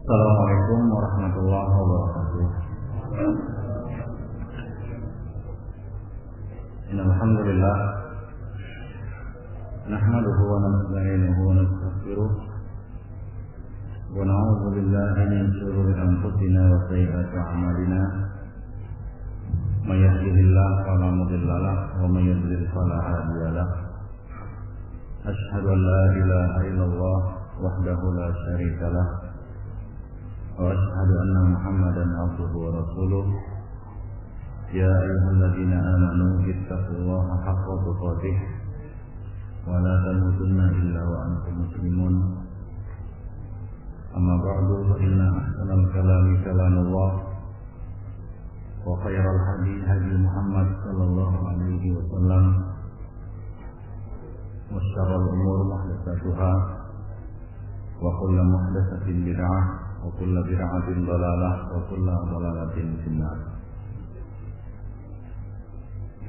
Assalamualaikum warahmatullahi wabarakatuh. Alhamdulillah, nahmaduhu wa nasta'inuhu wa nastaghfiruh wa na'udzu billahi min shururi anfusina wa sayyiati a'malina. May yahdihillahu fala mudilla lahu wa may yudlil fala hadiya lahu. Asyhadu an la ilaha illallah wahdahu la syarika lahu wa asyhadu anna Muhammadan abduhu wa rasuluh. Ya ayyuhalladzina amanu ittaqullaha haqqa tuqatih wa la tamutunna illa wa antum muslimun. Amma ba'du, fa inna ahsanal kalami kalamullah wa khairal hadi hadi Muhammad sallallahu alaihi wasallam wa syarrul umur muhdatsatuha wa kullu muhdatsatin bid'ah wa kullu bid'atin dhalalah wa kullu dhalalatin finnar.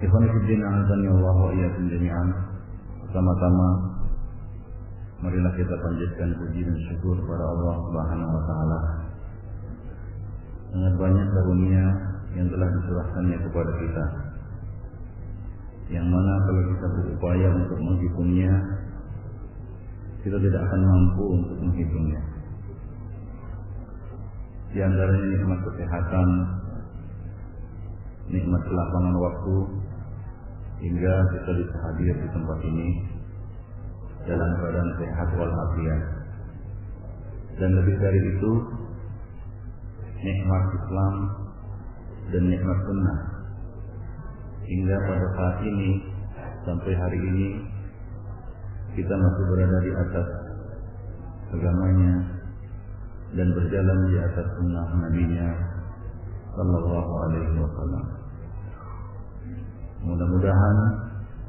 Ikhwan fillah, azani Allah wa iyyakum jami'an. Pertama-tama marilah kita panjatkan puji dan syukur kepada Allah Subhanahu wa taala. Sangat banyak karunia yang telah diserahkannya kepada kita, yang mana kalau kita berupaya untuk menghitungnya, kita tidak akan mampu untuk menghitungnya. Di antaranya nikmat kesehatan, nikmat kelapangan waktu, hingga kita bisa hadir di tempat ini dalam keadaan sehat walafiat. Dan lebih dari itu, nikmat Islam dan nikmat sunnah, hingga pada saat ini sampai hari ini kita masih berada di atas agamanya dan berjalan di atas sunnah Nabi-Nya sallallahu alaihi wasallam. Mudah-mudahan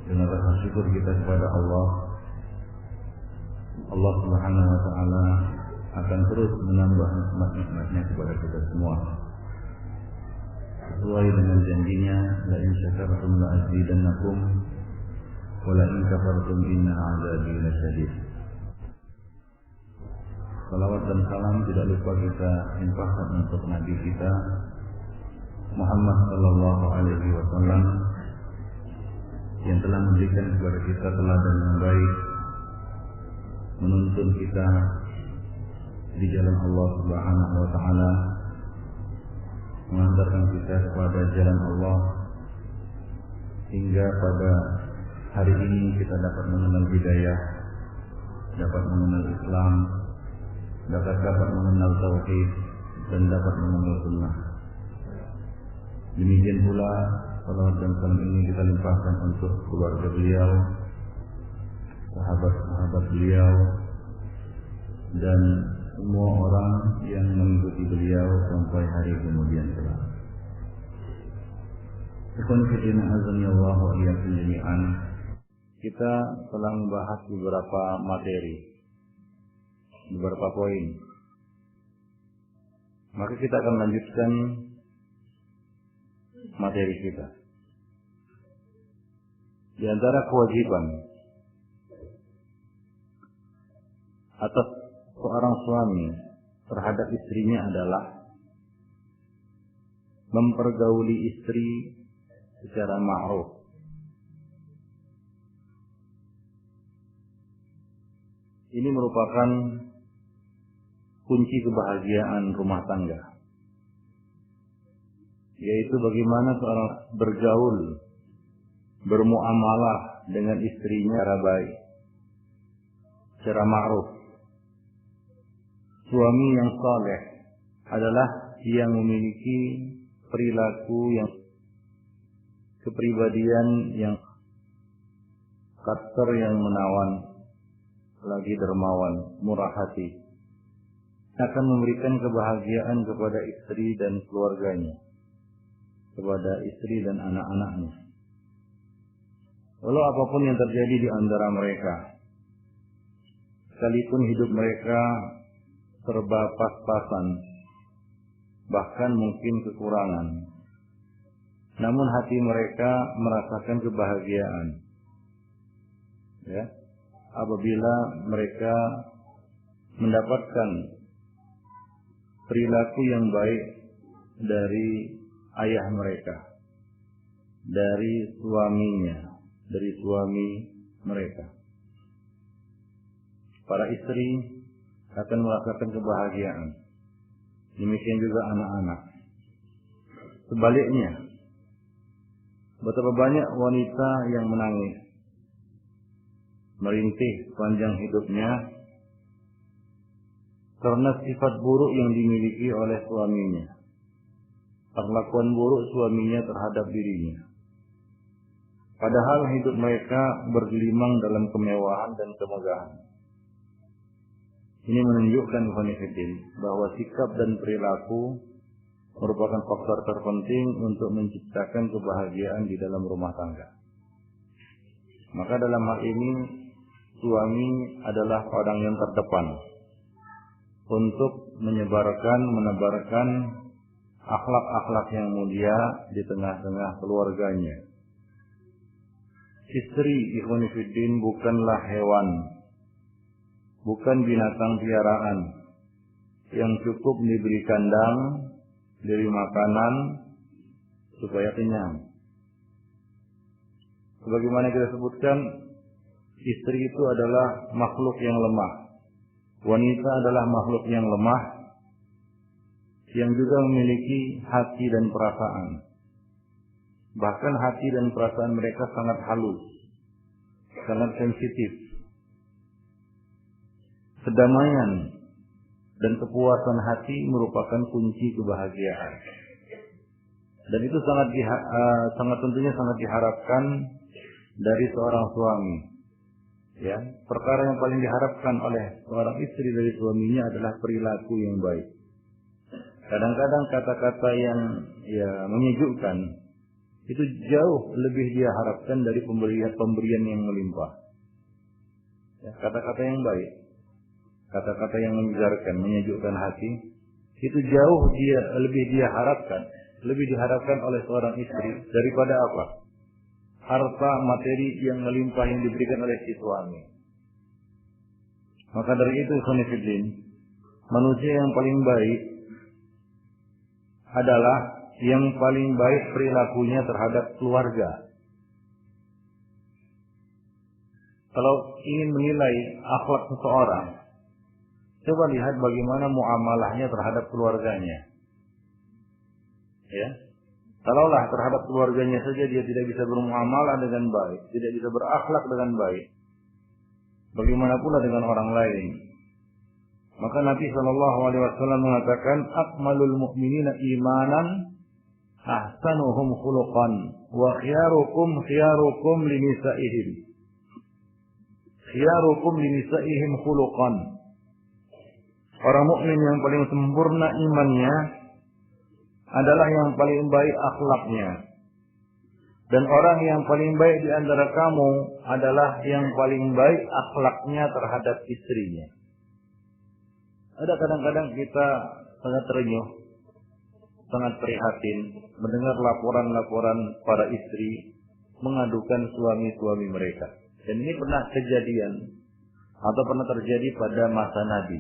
dengan rasa syukur kita kepada Allah Subhanahu wa taala akan terus menambah nikmat-nikmatnya kepada kita semua. Sesuai dengan janjinya, la in syakartum la azidannakum wa la in kafartum inna 'adzabi lasyadid. Salawat dan salam tidak lupa kita infakkan untuk Nabi kita Muhammad sallallahu alaihi wasallam, yang telah memberikan kepada kita teladan yang baik, menuntun kita di jalan Allah Subhanahu wa taala, mengantarkan kita kepada jalan Allah, hingga pada hari ini kita dapat mengenal hidayah, dapat mengenal Islam, dapat mengenal tauhid, dan dapat mengenal sunnah. Demikian pula salawat dan salam ini kita limpahkan untuk keluarga beliau, sahabat-sahabat beliau, dan semua orang yang mengikuti beliau sampai hari kemudian kelak. Ikhwan fillah, azani Allah wa iyyakum jami'an. Kita telah membahas beberapa materi, beberapa poin. Maka kita akan lanjutkan materi kita. Di antara kewajiban atas seorang suami terhadap istrinya adalah mempergauli istri secara ma'ruf. Ini merupakan kunci kebahagiaan rumah tangga, yaitu bagaimana seorang bergaul, bermuamalah dengan istrinya secara baik, secara ma'ruf. Suami yang saleh adalah yang memiliki perilaku yang kepribadian yang karakter yang menawan, lagi dermawan, murah hati, akan memberikan kebahagiaan kepada istri dan keluarganya, kepada istri dan anak-anaknya. Walau apapun yang terjadi di antara mereka, sekalipun hidup mereka serba pas-pasan, bahkan mungkin kekurangan, namun hati mereka merasakan kebahagiaan, ya, apabila mereka mendapatkan perilaku yang baik dari ayah mereka, dari suaminya, dari suami mereka. Para istri akan merasakan kebahagiaan. Demikian juga anak-anak. Sebaliknya, betapa banyak wanita yang menangis, merintih panjang hidupnya karena sifat buruk yang dimiliki oleh suaminya, perlakuan buruk suaminya terhadap dirinya. Padahal hidup mereka bergelimang dalam kemewahan dan kemegahan. Ini menunjukkan bahwa sikap dan perilaku merupakan faktor terpenting untuk menciptakan kebahagiaan di dalam rumah tangga. Maka dalam hal ini suami adalah orang yang terdepan untuk menebarkan akhlak-akhlak yang mulia di tengah-tengah keluarganya. Istri ikhwan fillah bukanlah hewan, bukan binatang piaraan yang cukup diberi kandang, diberi makanan supaya kenyang. Sebagaimana kita sebutkan, istri itu adalah makhluk yang lemah. Wanita adalah makhluk yang lemah yang juga memiliki hati dan perasaan. Bahkan hati dan perasaan mereka sangat halus, sangat sensitif. Kedamaian dan kepuasan hati merupakan kunci kebahagiaan. Dan itu tentunya sangat diharapkan dari seorang suami. Ya, perkara yang paling diharapkan oleh seorang istri dari suaminya adalah perilaku yang baik. Kadang-kadang kata-kata yang menyejukkan itu jauh lebih dia harapkan dari pemberian yang melimpah. Ya, kata-kata yang baik, kata-kata yang menyegarkan, menyejukkan hati, itu jauh lebih diharapkan oleh seorang istri daripada apa? Harta materi yang melimpah yang diberikan oleh si suami. Maka dari itu khonifuddin, manusia yang paling baik adalah yang paling baik perilakunya terhadap keluarga. Kalau ingin menilai akhlak seseorang, coba lihat bagaimana muamalahnya terhadap keluarganya. Ya. Kalaulah terhadap keluarganya saja dia tidak bisa bermuamalah dengan baik, tidak bisa berakhlak dengan baik, bagaimana pula dengan orang lain? Maka Nabi SAW mengatakan, akmalul mu'minina imanan ahsanuhum khuluqan wa khiyarukum linisa'ihim. Khiyarukum linisa'ihim khuluqan. Orang mukmin yang paling sempurna imannya adalah yang paling baik akhlaknya. Dan orang yang paling baik di antara kamu adalah yang paling baik akhlaknya terhadap istrinya. Ada kadang-kadang kita sangat terenyuh, sangat prihatin mendengar laporan-laporan para istri mengadukan suami-suami mereka. Dan ini pernah kejadian atau pernah terjadi pada masa Nabi.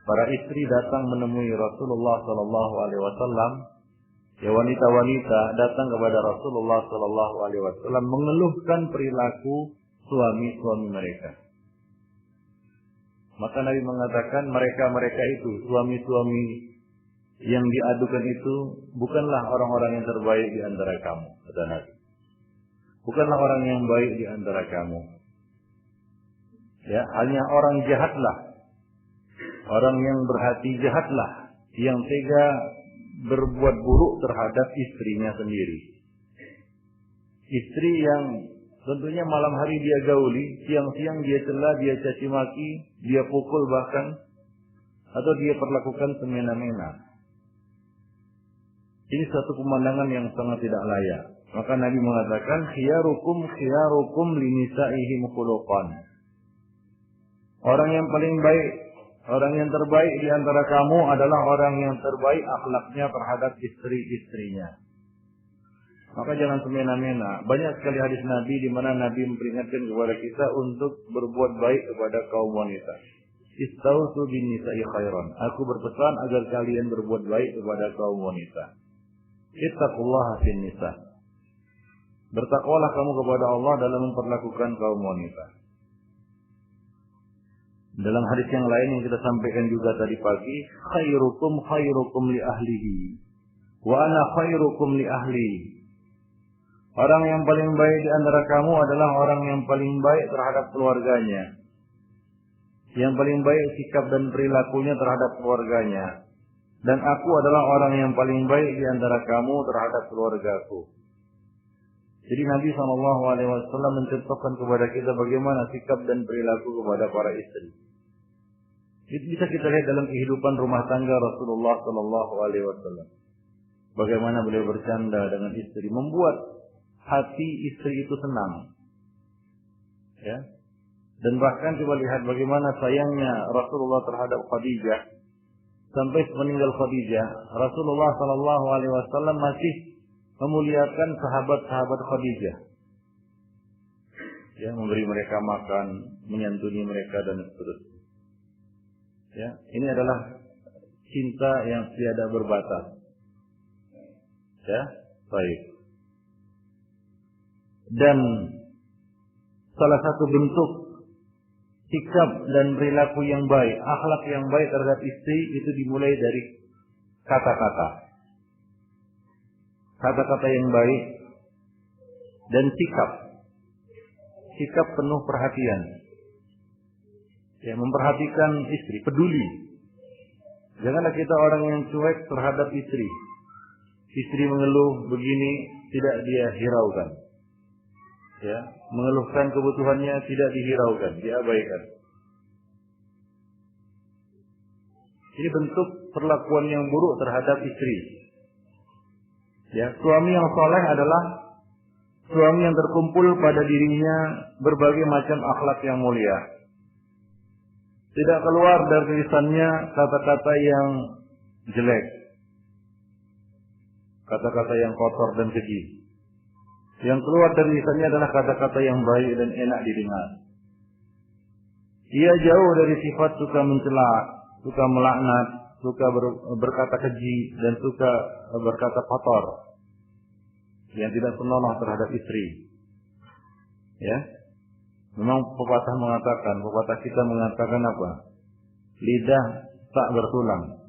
Para istri datang menemui Rasulullah SAW. Ya, wanita-wanita datang kepada Rasulullah SAW mengeluhkan perilaku suami-suami mereka. Maka Nabi mengatakan mereka itu, suami-suami yang diadukan itu bukanlah orang-orang yang terbaik di antara kamu, kata Nabi. Bukanlah orang yang baik di antara kamu. Ya, hanya orang jahatlah, orang yang berhati jahatlah, yang tega berbuat buruk terhadap istrinya sendiri. Istri yang tentunya malam hari dia gauli, siang-siang dia cela, dia caci maki, dia pukul bahkan, atau dia perlakukan semena-mena. Ini satu pemandangan yang sangat tidak layak. Maka Nabi mengatakan, khiyarukum linisa'ihim khuluqan. Orang yang paling baik, orang yang terbaik di antara kamu adalah orang yang terbaik akhlaknya terhadap istri-istrinya. Maka jangan semena-mena. Banyak sekali hadis Nabi di mana Nabi memperingatkan kepada kita untuk berbuat baik kepada kaum wanita. istausu bin nisa'i khairan. Aku berpesan agar kalian berbuat baik kepada kaum wanita. Ittaqullaha fin nisa. Bertakwalah kamu kepada Allah dalam memperlakukan kaum wanita. Dalam hadis yang lain yang kita sampaikan juga tadi pagi, khairukum li ahlihi wa ana khairukum li ahli. Orang yang paling baik di antara kamu adalah orang yang paling baik terhadap keluarganya. Yang paling baik sikap dan perilakunya terhadap keluarganya. Dan aku adalah orang yang paling baik di antara kamu terhadap keluargaku. Jadi Nabi SAW mencontohkan kepada kita bagaimana sikap dan perilaku kepada para istri. Itu bisa kita lihat dalam kehidupan rumah tangga Rasulullah SAW. Bagaimana beliau bercanda dengan istri, membuat hati istri itu senang. Ya. Dan bahkan coba lihat bagaimana sayangnya Rasulullah terhadap Khadijah. Sampai meninggal Khadijah, Rasulullah SAW masih memuliakan sahabat-sahabat Khadijah. Ya, memberi mereka makan, menyantuni mereka dan seterusnya. Ya, ini adalah cinta yang tiada berbatas. Ya, baik. Dan salah satu bentuk sikap dan perilaku yang baik, akhlak yang baik terhadap istri itu dimulai dari kata-kata. Kata-kata yang baik dan sikap. Sikap penuh perhatian. Ya, memperhatikan istri, peduli. Janganlah kita orang yang cuek terhadap istri. Istri mengeluh begini, tidak dia hiraukan. Ya, mengeluhkan kebutuhannya tidak dihiraukan, diabaikan. Ini bentuk perlakuan yang buruk terhadap istri. Ya, suami yang saleh adalah suami yang terkumpul pada dirinya berbagai macam akhlak yang mulia. Tidak keluar dari lisannya kata-kata yang jelek, kata-kata yang kotor dan keji. Yang keluar dari lisannya adalah kata-kata yang baik dan enak didengar. Ia jauh dari sifat suka mencela, suka melaknat, suka berkata keji, dan suka berkata kotor yang tidak senonoh terhadap istri. Ya, memang pepatah kita mengatakan apa? Lidah tak bertulang,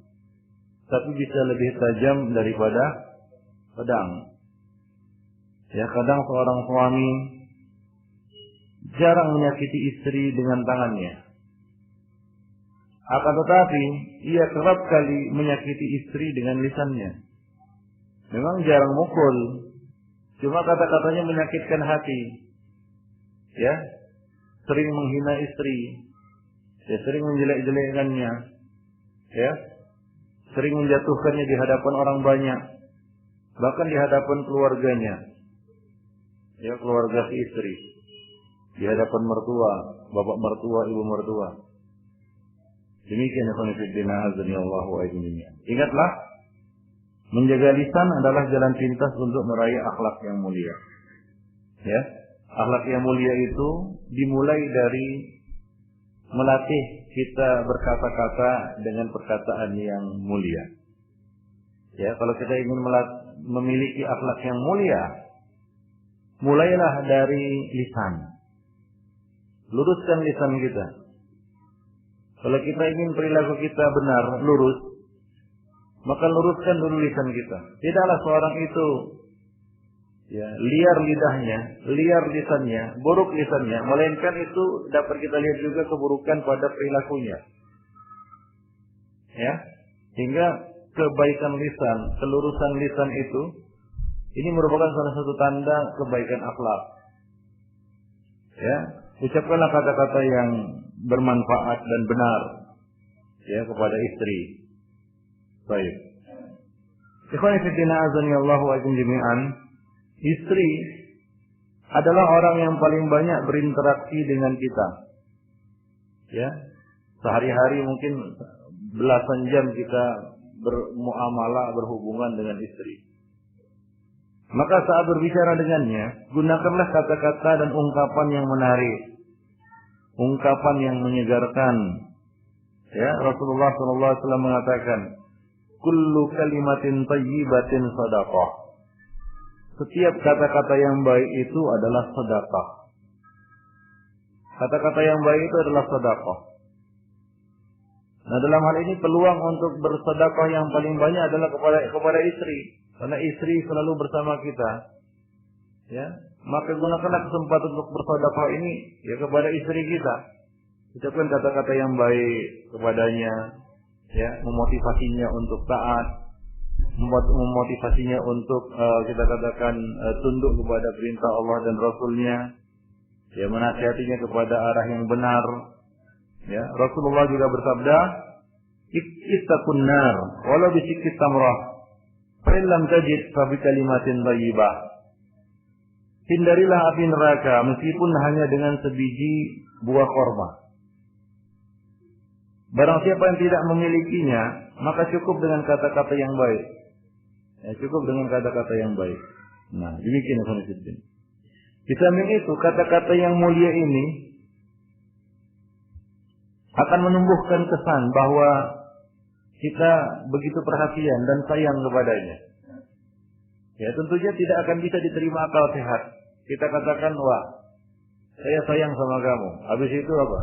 tapi bisa lebih tajam daripada pedang. Ya, kadang seorang suami jarang menyakiti istri dengan tangannya. Akan tetapi, ia kerap kali menyakiti istri dengan lisannya. Memang jarang mukul, cuma kata-katanya menyakitkan hati. Ya, sering menghina istri, ya, sering menjelek-jelekkannya, ya, sering menjatuhkannya di hadapan orang banyak, bahkan di hadapan keluarganya. Ya, keluarga si istri, di hadapan mertua, bapak mertua, ibu mertua. Demikian ya khonifidina azanillahu wa ijminya. Ingatlah, menjaga lisan adalah jalan pintas untuk meraih akhlak yang mulia. Ya, akhlak yang mulia itu dimulai dari melatih kita berkata-kata dengan perkataan yang mulia. Ya, kalau kita ingin memiliki akhlak yang mulia, mulailah dari lisan. Luruskan lisan kita. Kalau kita ingin perilaku kita benar, lurus, maka luruskan dulu lisan kita. Tidaklah seorang itu ya liar lidahnya, liar lisannya, buruk lisannya, melainkan itu dapat kita lihat juga keburukan pada perilakunya. Ya, hingga kebaikan lisan, kelurusan lisan itu ini merupakan salah satu tanda kebaikan akhlak. Ya, ucapkanlah kata-kata yang bermanfaat dan benar ya kepada istri. Baik. Ikhwani fillah azani Allah wa jami'an. Istri adalah orang yang paling banyak berinteraksi dengan kita. Ya. Sehari-hari mungkin belasan jam kita bermuamalah, berhubungan dengan istri. Maka saat berbicara dengannya, gunakanlah kata-kata dan ungkapan yang menarik, ungkapan yang menyegarkan, Ya, Rasulullah SAW mengatakan, kullu kalimatin thayyibatin sadaqah. Setiap kata-kata yang baik itu adalah sedekah. Kata-kata yang baik itu adalah sedekah. Nah, dalam hal ini peluang untuk bersedekah yang paling banyak adalah kepada istri. Karena istri selalu bersama kita. Ya, maka gunakanlah kesempatan untuk bersedekah ini ya kepada istri kita. Ucapkan kata-kata yang baik kepadanya, ya, memotivasinya untuk taat, memotivasinya untuk kita katakan tunduk kepada perintah Allah dan Rasulnya, ya, menasihatinya kepada arah yang benar. Ya, Rasulullah juga bersabda, ittaqun nar walau bisikki tamrah fa in lam tajid fa bi kalimatin thayyibah. Hindarilah api neraka meskipun hanya dengan sebiji buah korma. Barang siapa yang tidak memilikinya, maka cukup dengan kata-kata yang baik. Ya, cukup dengan kata-kata yang baik. Nah, demikian Ikhwanuddin. Di samping itu, kata-kata yang mulia ini akan menumbuhkan kesan bahwa kita begitu perhatian dan sayang kepadanya. Ya, tentunya tidak akan bisa diterima akal sehat. Kita katakan, wah, saya sayang sama kamu. Habis itu apa?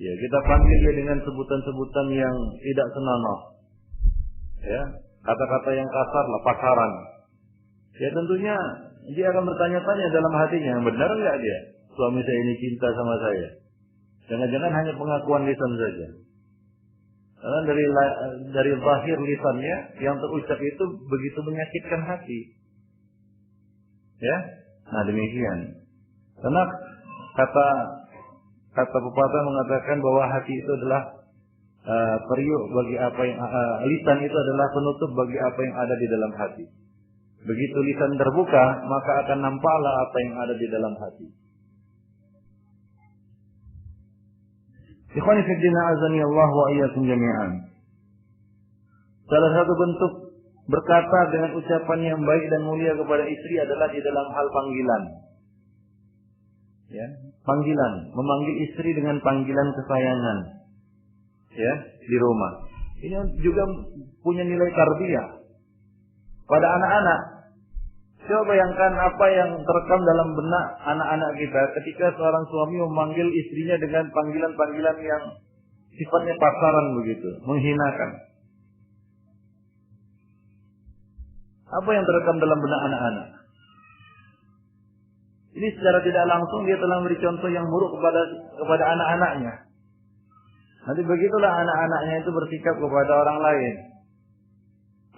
Ya, kita panggil dia dengan sebutan-sebutan yang tidak senonoh. Ya, kata-kata yang kasar lah, pasaran. Ya, tentunya dia akan bertanya-tanya dalam hatinya, benar enggak dia? Suami saya ini cinta sama saya. Jangan-jangan hanya pengakuan lisan saja. Karena dari zahir lisannya yang terucap itu begitu menyakitkan hati. Ya, nah demikian. Karena kata pepatah mengatakan bahwa hati itu adalah periuk bagi apa yang lisan itu adalah penutup bagi apa yang ada di dalam hati. Begitu lisan terbuka, maka akan nampaklah apa yang ada di dalam hati. Ikhwani fi din azani Allah wa iyyakum jami'an. Salah satu bentuk berkata dengan ucapan yang baik dan mulia kepada istri adalah di dalam hal panggilan. Ya, panggilan, memanggil istri dengan panggilan kesayangan. Ya, di rumah. Ini juga punya nilai tarbiyah pada anak-anak. Coba bayangkan apa yang terekam dalam benak anak-anak kita ketika seorang suami memanggil istrinya dengan panggilan-panggilan yang sifatnya pasaran begitu, menghinakan. Apa yang terekam dalam benak anak-anak? Ini secara tidak langsung dia telah memberi contoh yang buruk kepada anak-anaknya. Nanti begitulah anak-anaknya itu bersikap kepada orang lain.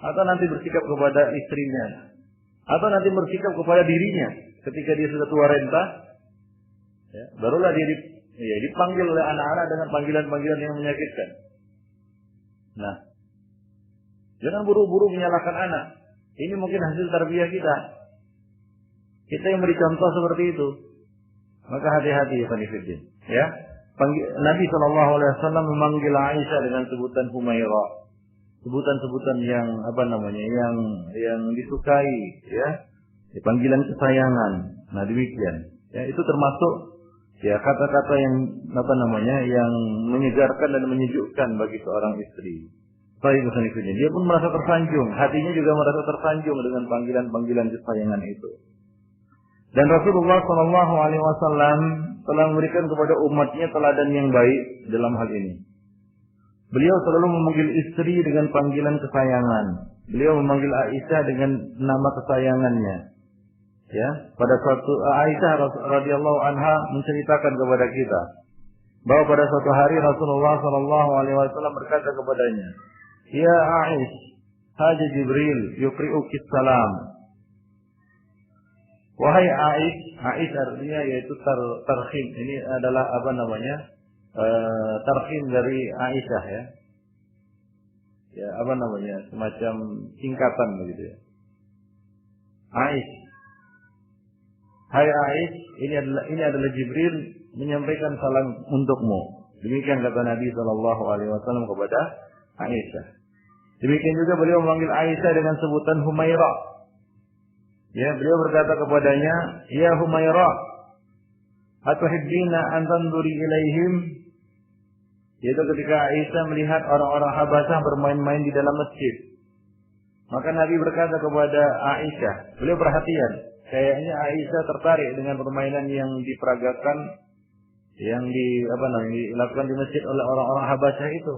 Atau nanti bersikap kepada istrinya. Atau nanti bersikap kepada dirinya. Ketika dia sudah tua renta, ya, barulah dia dipanggil oleh anak-anak dengan panggilan-panggilan yang menyakitkan. Nah, jangan buru-buru menyalahkan anak. Ini mungkin hasil tarbiyah kita. Kita yang beri contoh seperti itu. Maka hati-hati ya Fanifidin. Ya, Nabi SAW memanggil Aisyah dengan sebutan Humaira. Sebutan-sebutan yang yang disukai, ya. Panggilan kesayangan. Nah, demikian. Ya, itu termasuk ya kata-kata yang yang menyegarkan dan menyejukkan bagi seorang istri. Dia pun merasa tersanjung, hatinya juga merasa tersanjung dengan panggilan-panggilan kesayangan itu. Dan Rasulullah SAW telah memberikan kepada umatnya teladan yang baik dalam hal ini. Beliau selalu memanggil istri dengan panggilan kesayangan. Beliau memanggil Aisyah dengan nama kesayangannya. Ya, pada suatu Aisyah radhiyallahu anha menceritakan kepada kita bahwa pada suatu hari Rasulullah SAW berkata kepadanya, "Ya Aisyah, haja Jibril yuqri'uki salam." Wahai Aisyah artinya yaitu tarhim. Ini adalah tarhim dari Aisyah ya. Ya, semacam singkatan begitu ya. Aisyah. Hai Aisyah, ini adalah Jibril menyampaikan salam untukmu. Demikian kata Nabi SAW kepada Aisyah. Demikian juga beliau memanggil Aisyah dengan sebutan Humaira. Ya, beliau berkata kepadanya, "Ya Humaira, atuhibbina an tanzuri ilaihim?" Yaitu ketika Aisyah melihat orang-orang Habasyah bermain-main di dalam masjid. Maka Nabi berkata kepada Aisyah, beliau perhatian, kayaknya Aisyah tertarik dengan permainan yang diperagakan, yang dilakukan di masjid oleh orang-orang Habasyah itu.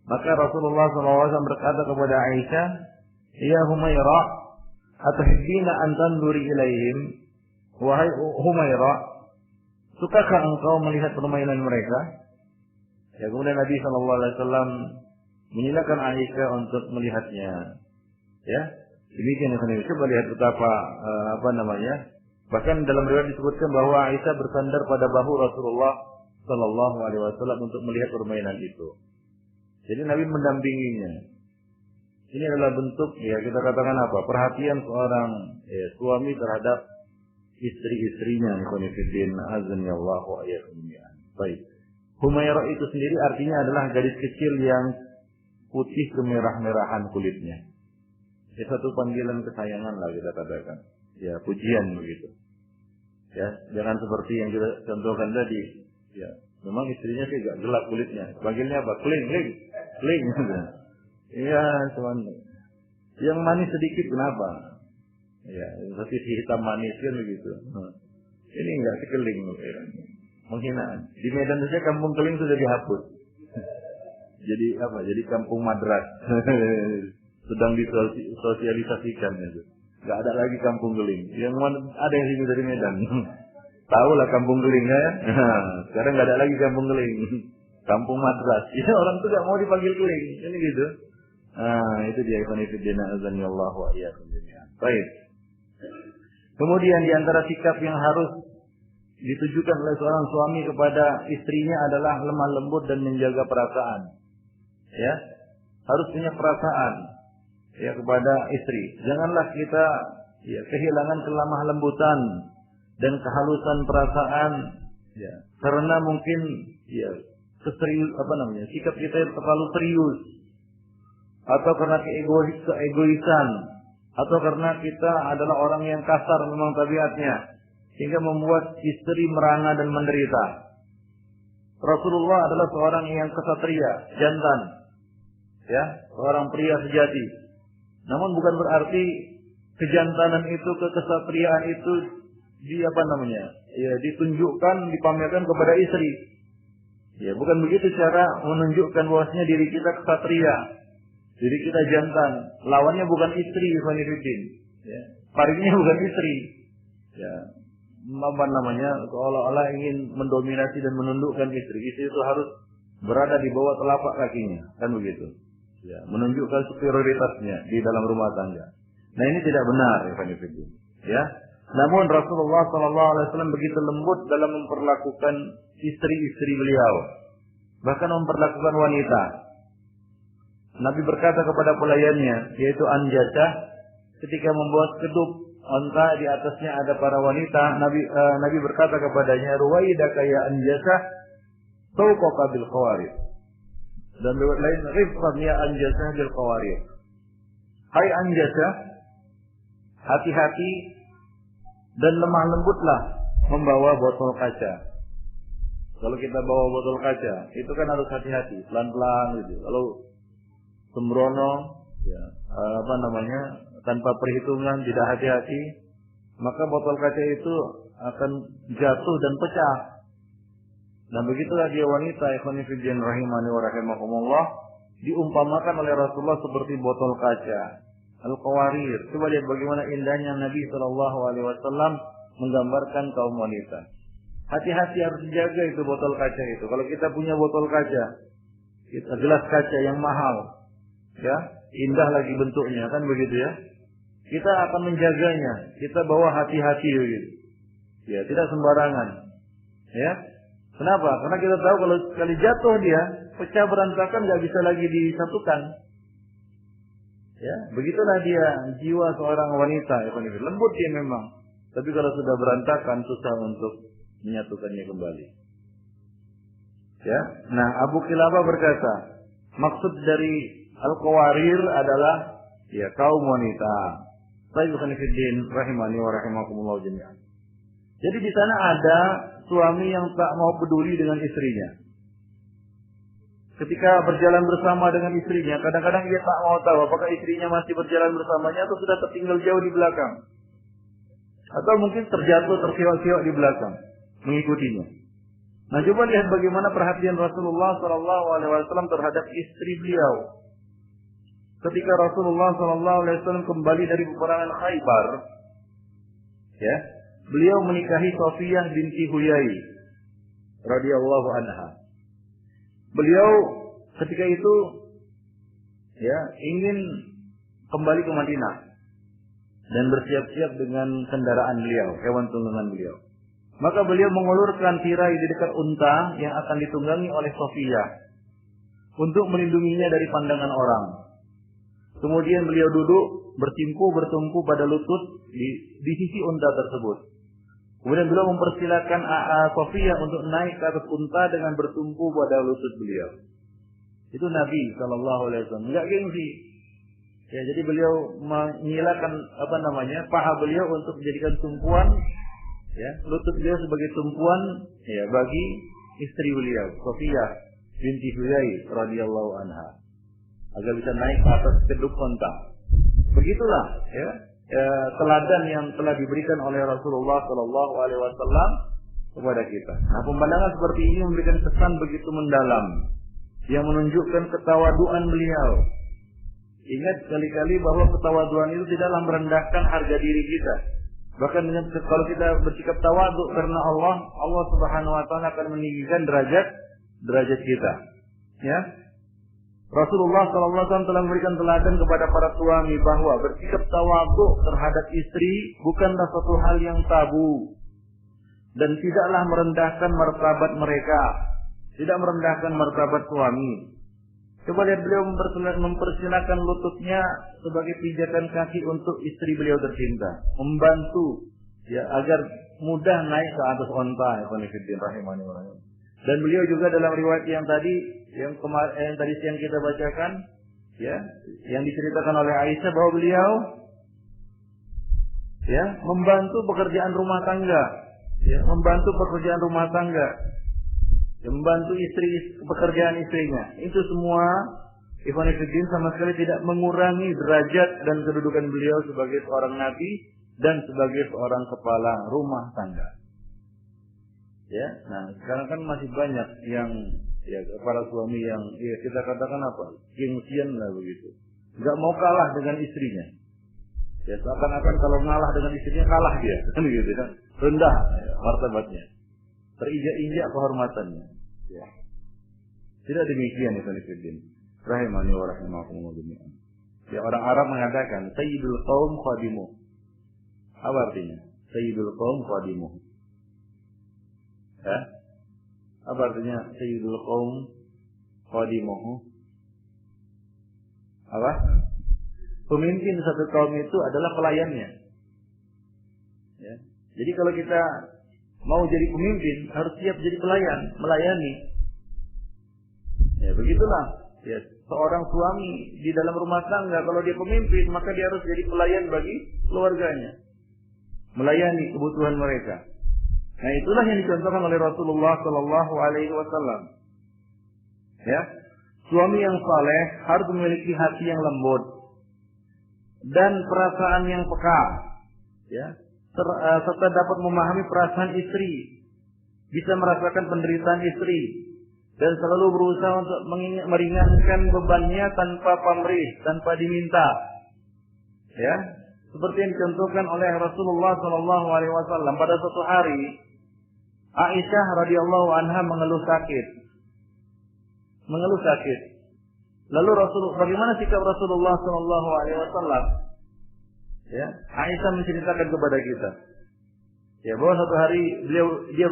Maka Rasulullah SAW berkata kepada Aisyah, "Ya Humairah, atuhibbina an tanzuri ilaihim?" Wahai Humairah, sukakah engkau melihat permainan mereka? Ya, kemudian Nabi SAW menyilakan Aisyah untuk melihatnya. Ya, demikian yang kami coba lihat betapa bahkan dalam riwayat disebutkan bahwa Aisyah bersandar pada bahu Rasulullah SAW untuk melihat permainan itu. Jadi Nabi mendampinginya. Ini adalah bentuk, ya kita katakan apa? Perhatian seorang suami terhadap istri-istrinya. Ikhwanifiddin azanillahu wa iyyakum. Baik. Humairah itu sendiri artinya adalah gadis kecil yang putih kemerah-merahan kulitnya. Ya, satu panggilan kesayangan lah kita katakan. Ya, pujian begitu. Ya, jangan seperti yang kita contohkan tadi. Ya, memang istrinya sih agak gelap kulitnya. Panggilnya apa? Kling. Iya, cuman yang manis sedikit kenapa? Ya, seperti si hitam manis kan begitu. Ini enggak sekeling. Menghinaan. Di Medan saja kampung keling sudah dihapus. Jadi apa? Jadi kampung madras. Sedang disosialisasikan itu. Enggak ada lagi kampung keling. Yang mana ada yang sini dari Medan. Tahu lah kampung keling ya. Sekarang enggak ada lagi kampung keling. Kampung madras. Ya, orang itu enggak mau dipanggil keling. Ini gitu. Itu dia ikhwanifiddin azanillahu wa iyyakum jami'an. Baik. Kemudian di antara sikap yang harus ditujukan oleh seorang suami kepada istrinya adalah lemah lembut dan menjaga perasaan. Ya, harus punya perasaan ya kepada istri. Janganlah kita kehilangan kelemah lembutan dan kehalusan perasaan ya, karena mungkin sikap kita yang terlalu serius, atau karena keegoisan, atau karena kita adalah orang yang kasar memang tabiatnya, sehingga membuat istri merana dan menderita. Rasulullah adalah seorang yang kesatria, jantan, ya, seorang pria sejati. Namun bukan berarti kejantanan itu, kekesatriaan itu ditunjukkan, dipamerkan kepada istri. Ya, bukan begitu cara menunjukkan bahwasanya diri kita kesatria, diri kita jantan. Lawannya bukan istri, ikhwanifiddin. Ya, paringnya bukan istri. Ya, seolah-olah ingin mendominasi dan menundukkan istri. Istri itu harus berada di bawah telapak kakinya, kan begitu. Ya, menunjukkan superioritasnya di dalam rumah tangga. Nah, ini tidak benar, ikhwanifiddin. Ya. Namun Rasulullah SAW begitu lembut dalam memperlakukan istri-istri beliau, bahkan memperlakukan wanita. Nabi berkata kepada pelayannya, yaitu Anjasah, ketika membawa kedup onta, di atasnya ada para wanita. Nabi berkata kepadanya, "Ruwaidaka ya Anjasah, tauqaka bil qawarib." Dan riwayat lain, "Rifqan ya Anjasah bil qawarib." Hai Anjasah, hati-hati dan lemah lembutlah membawa botol kaca. Kalau kita bawa botol kaca, itu kan harus hati-hati, pelan-pelan gitu. Kalau sembrono, ya, tanpa perhitungan, tidak hati-hati, maka botol kaca itu akan jatuh dan pecah. Nah, begitulah dia wanita, ikhwanifiddin rahimani wa rahimakumullah, diumpamakan oleh Rasulullah seperti botol kaca, al-qawarir. Coba lihat bagaimana indahnya Nabi SAW menggambarkan kaum wanita. Hati-hati, harus dijaga itu botol kaca itu. Kalau kita punya botol kaca, gelas kaca yang mahal, ya, indah lagi bentuknya, kan begitu ya. Kita akan menjaganya. Kita bawa hati-hati begitu. Ya, tidak sembarangan. Ya. Kenapa? Karena kita tahu kalau sekali jatuh dia, pecah berantakan, nggak bisa lagi disatukan. Ya, begitulah dia jiwa seorang wanita, ya, lembut dia memang. Tapi kalau sudah berantakan, susah untuk menyatukannya kembali. Ya. Nah, Abu Kilabah berkata, maksud dari al-qawarir adalah ya kaum wanita. Ikhwanifiddin rahimani wa rahimakumullah jami'an. Jadi di sana ada suami yang tak mau peduli dengan istrinya. ketika berjalan bersama dengan istrinya, kadang-kadang ia tak mau tahu apakah istrinya masih berjalan bersamanya atau sudah tertinggal jauh di belakang. Atau mungkin terjatuh, tersiok-siok di belakang, mengikutinya. Nah, coba lihat bagaimana perhatian Rasulullah SAW terhadap istri beliau. Ketika Rasulullah SAW kembali dari peperangan Khaybar, ya, beliau menikahi Safiyah binti Huyai radhiyallahu anha. Beliau ketika itu, ya, ingin kembali ke Madinah dan bersiap-siap dengan kendaraan beliau, hewan tunggangan beliau. Maka beliau mengulurkan tirai di dekat unta yang akan ditunggangi oleh Safiyah untuk melindunginya dari pandangan orang. Kemudian beliau duduk bertumpu pada lutut di sisi unta tersebut. Kemudian beliau mempersilakan Safiyah untuk naik ke atas unta dengan bertumpu pada lutut beliau. Itu Nabi SAW, enggak gengsi. Ya, jadi beliau menyilakan paha beliau untuk dijadikan tumpuan, ya, lutut beliau sebagai tumpuan, ya, bagi istri beliau, Safiyah binti Huyai radhiyallahu anha, agar bisa naik ke atas keduk unta. Begitulah, ya, teladan yang telah diberikan oleh Rasulullah SAW kepada kita. Nah, pemandangan seperti ini memberikan kesan begitu mendalam, yang menunjukkan ketawaduan beliau. Ingat sekali-kali bahwa ketawaduan itu tidaklah merendahkan harga diri kita. Bahkan kalau kita bersikap tawadu karena Allah Subhanahu wa taala akan meninggikan derajat kita. Ya. Rasulullah SAW telah memberikan teladan kepada para suami bahwa bersikap tawadu terhadap istri bukanlah suatu hal yang tabu dan tidaklah merendahkan martabat mereka, tidak merendahkan martabat suami. Coba lihat beliau mempersilakan lututnya sebagai pijakan kaki untuk istri beliau tercinta, membantu, ya, agar mudah naik ke atas onta. Dan beliau juga dalam riwayat yang tadi siang kita bacakan, ya, yang diceritakan oleh Aisyah bahwa beliau, ya, membantu pekerjaan rumah tangga, ya, membantu pekerjaan istrinya. Itu semua Ikhwan Fillah sama sekali tidak mengurangi derajat dan kedudukan beliau sebagai seorang nabi dan sebagai seorang kepala rumah tangga. Ya, nah sekarang kan masih banyak yang, ya, para suami yang, ya, kita katakan gengsian lah begitu. Enggak mau kalah dengan istrinya. Ya, seakan-akan kalau ngalah dengan istrinya kalah dia, kan gitu kan. Rendah, ya, martabatnya. Terinjak-injak kehormatannya. Ya. Tidak demikian ya Filipin. Rahimani wa rahimakumullah jami'an. Ya, orang Arab mengatakan sayyidul qaum khadimuh. Apa artinya? Sayyidul qaum khadimuh. Ya? Apa artinya sayyidul qaum khadimuh? Apa? Pemimpin satu kaum itu adalah pelayannya. Ya. Jadi kalau kita mau jadi pemimpin, harus siap jadi pelayan, melayani. Ya, begitulah. Ya, seorang suami di dalam rumah tangga, kalau dia pemimpin, maka dia harus jadi pelayan bagi keluarganya, melayani kebutuhan mereka. Nah, itulah yang dicontohkan oleh Rasulullah SAW. Ya, suami yang saleh harus memiliki hati yang lembut dan perasaan yang peka. Ya. Serta dapat memahami perasaan istri, bisa merasakan penderitaan istri, dan selalu berusaha untuk meringankan bebannya tanpa pamrih, tanpa diminta. Ya, seperti yang dicontohkan oleh Rasulullah SAW. Pada suatu hari, Aisyah radhiyallahu anha mengeluh sakit. Lalu bagaimana sikap Rasulullah SAW? Ya, Aisyah menceritakan kepada kita, ya, bahwa suatu hari dia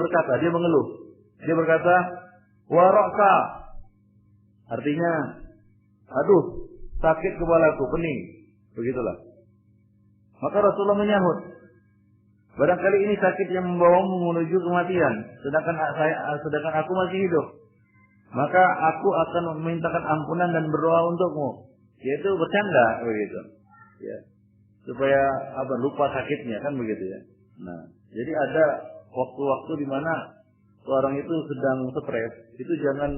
mengeluh. Dia berkata, wa ra'sa, artinya, aduh, sakit kepalaku, pening, begitulah. Maka Rasulullah menyahut, barangkali ini sakit yang membawamu menuju kematian, sedangkan aku masih hidup. Maka aku akan memintakan ampunan dan berdoa untukmu. Yaitu bercanda begitu. Ya. Supaya lupa sakitnya, kan begitu ya. Nah, jadi ada waktu-waktu di mana seorang itu sedang stres, itu jangan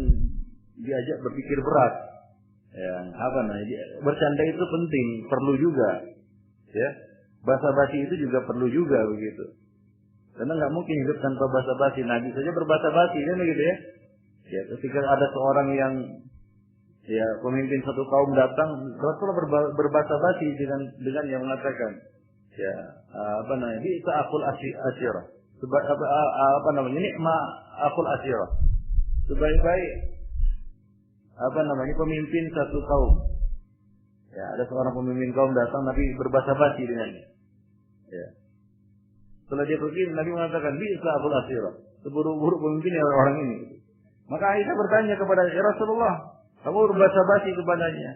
diajak berpikir berat. Ya, bercanda itu penting, perlu juga. Ya, basa-basi itu juga perlu juga begitu. Karena nggak mungkin hidup tanpa basa-basi. Nabi saja berbasa-basi kan begitu ya. Ya, ketika ada seorang yang pemimpin satu kaum datang, Rasulullah berbasa-basi dengan yang mengatakan, bisa akul asyirah. Nikma akul asyirah. Sebaik-baik pemimpin satu kaum. Ya, ada seorang pemimpin kaum datang, Nabi berbasa-basi dengannya. Ya. Setelah dia pergi, Nabi mengatakan, bisa akul asyirah. Seburuk-buruk pemimpin yang orang ini. Maka Aisyah bertanya kepada Rasulullah, kamu berbasa-basi kepadanya.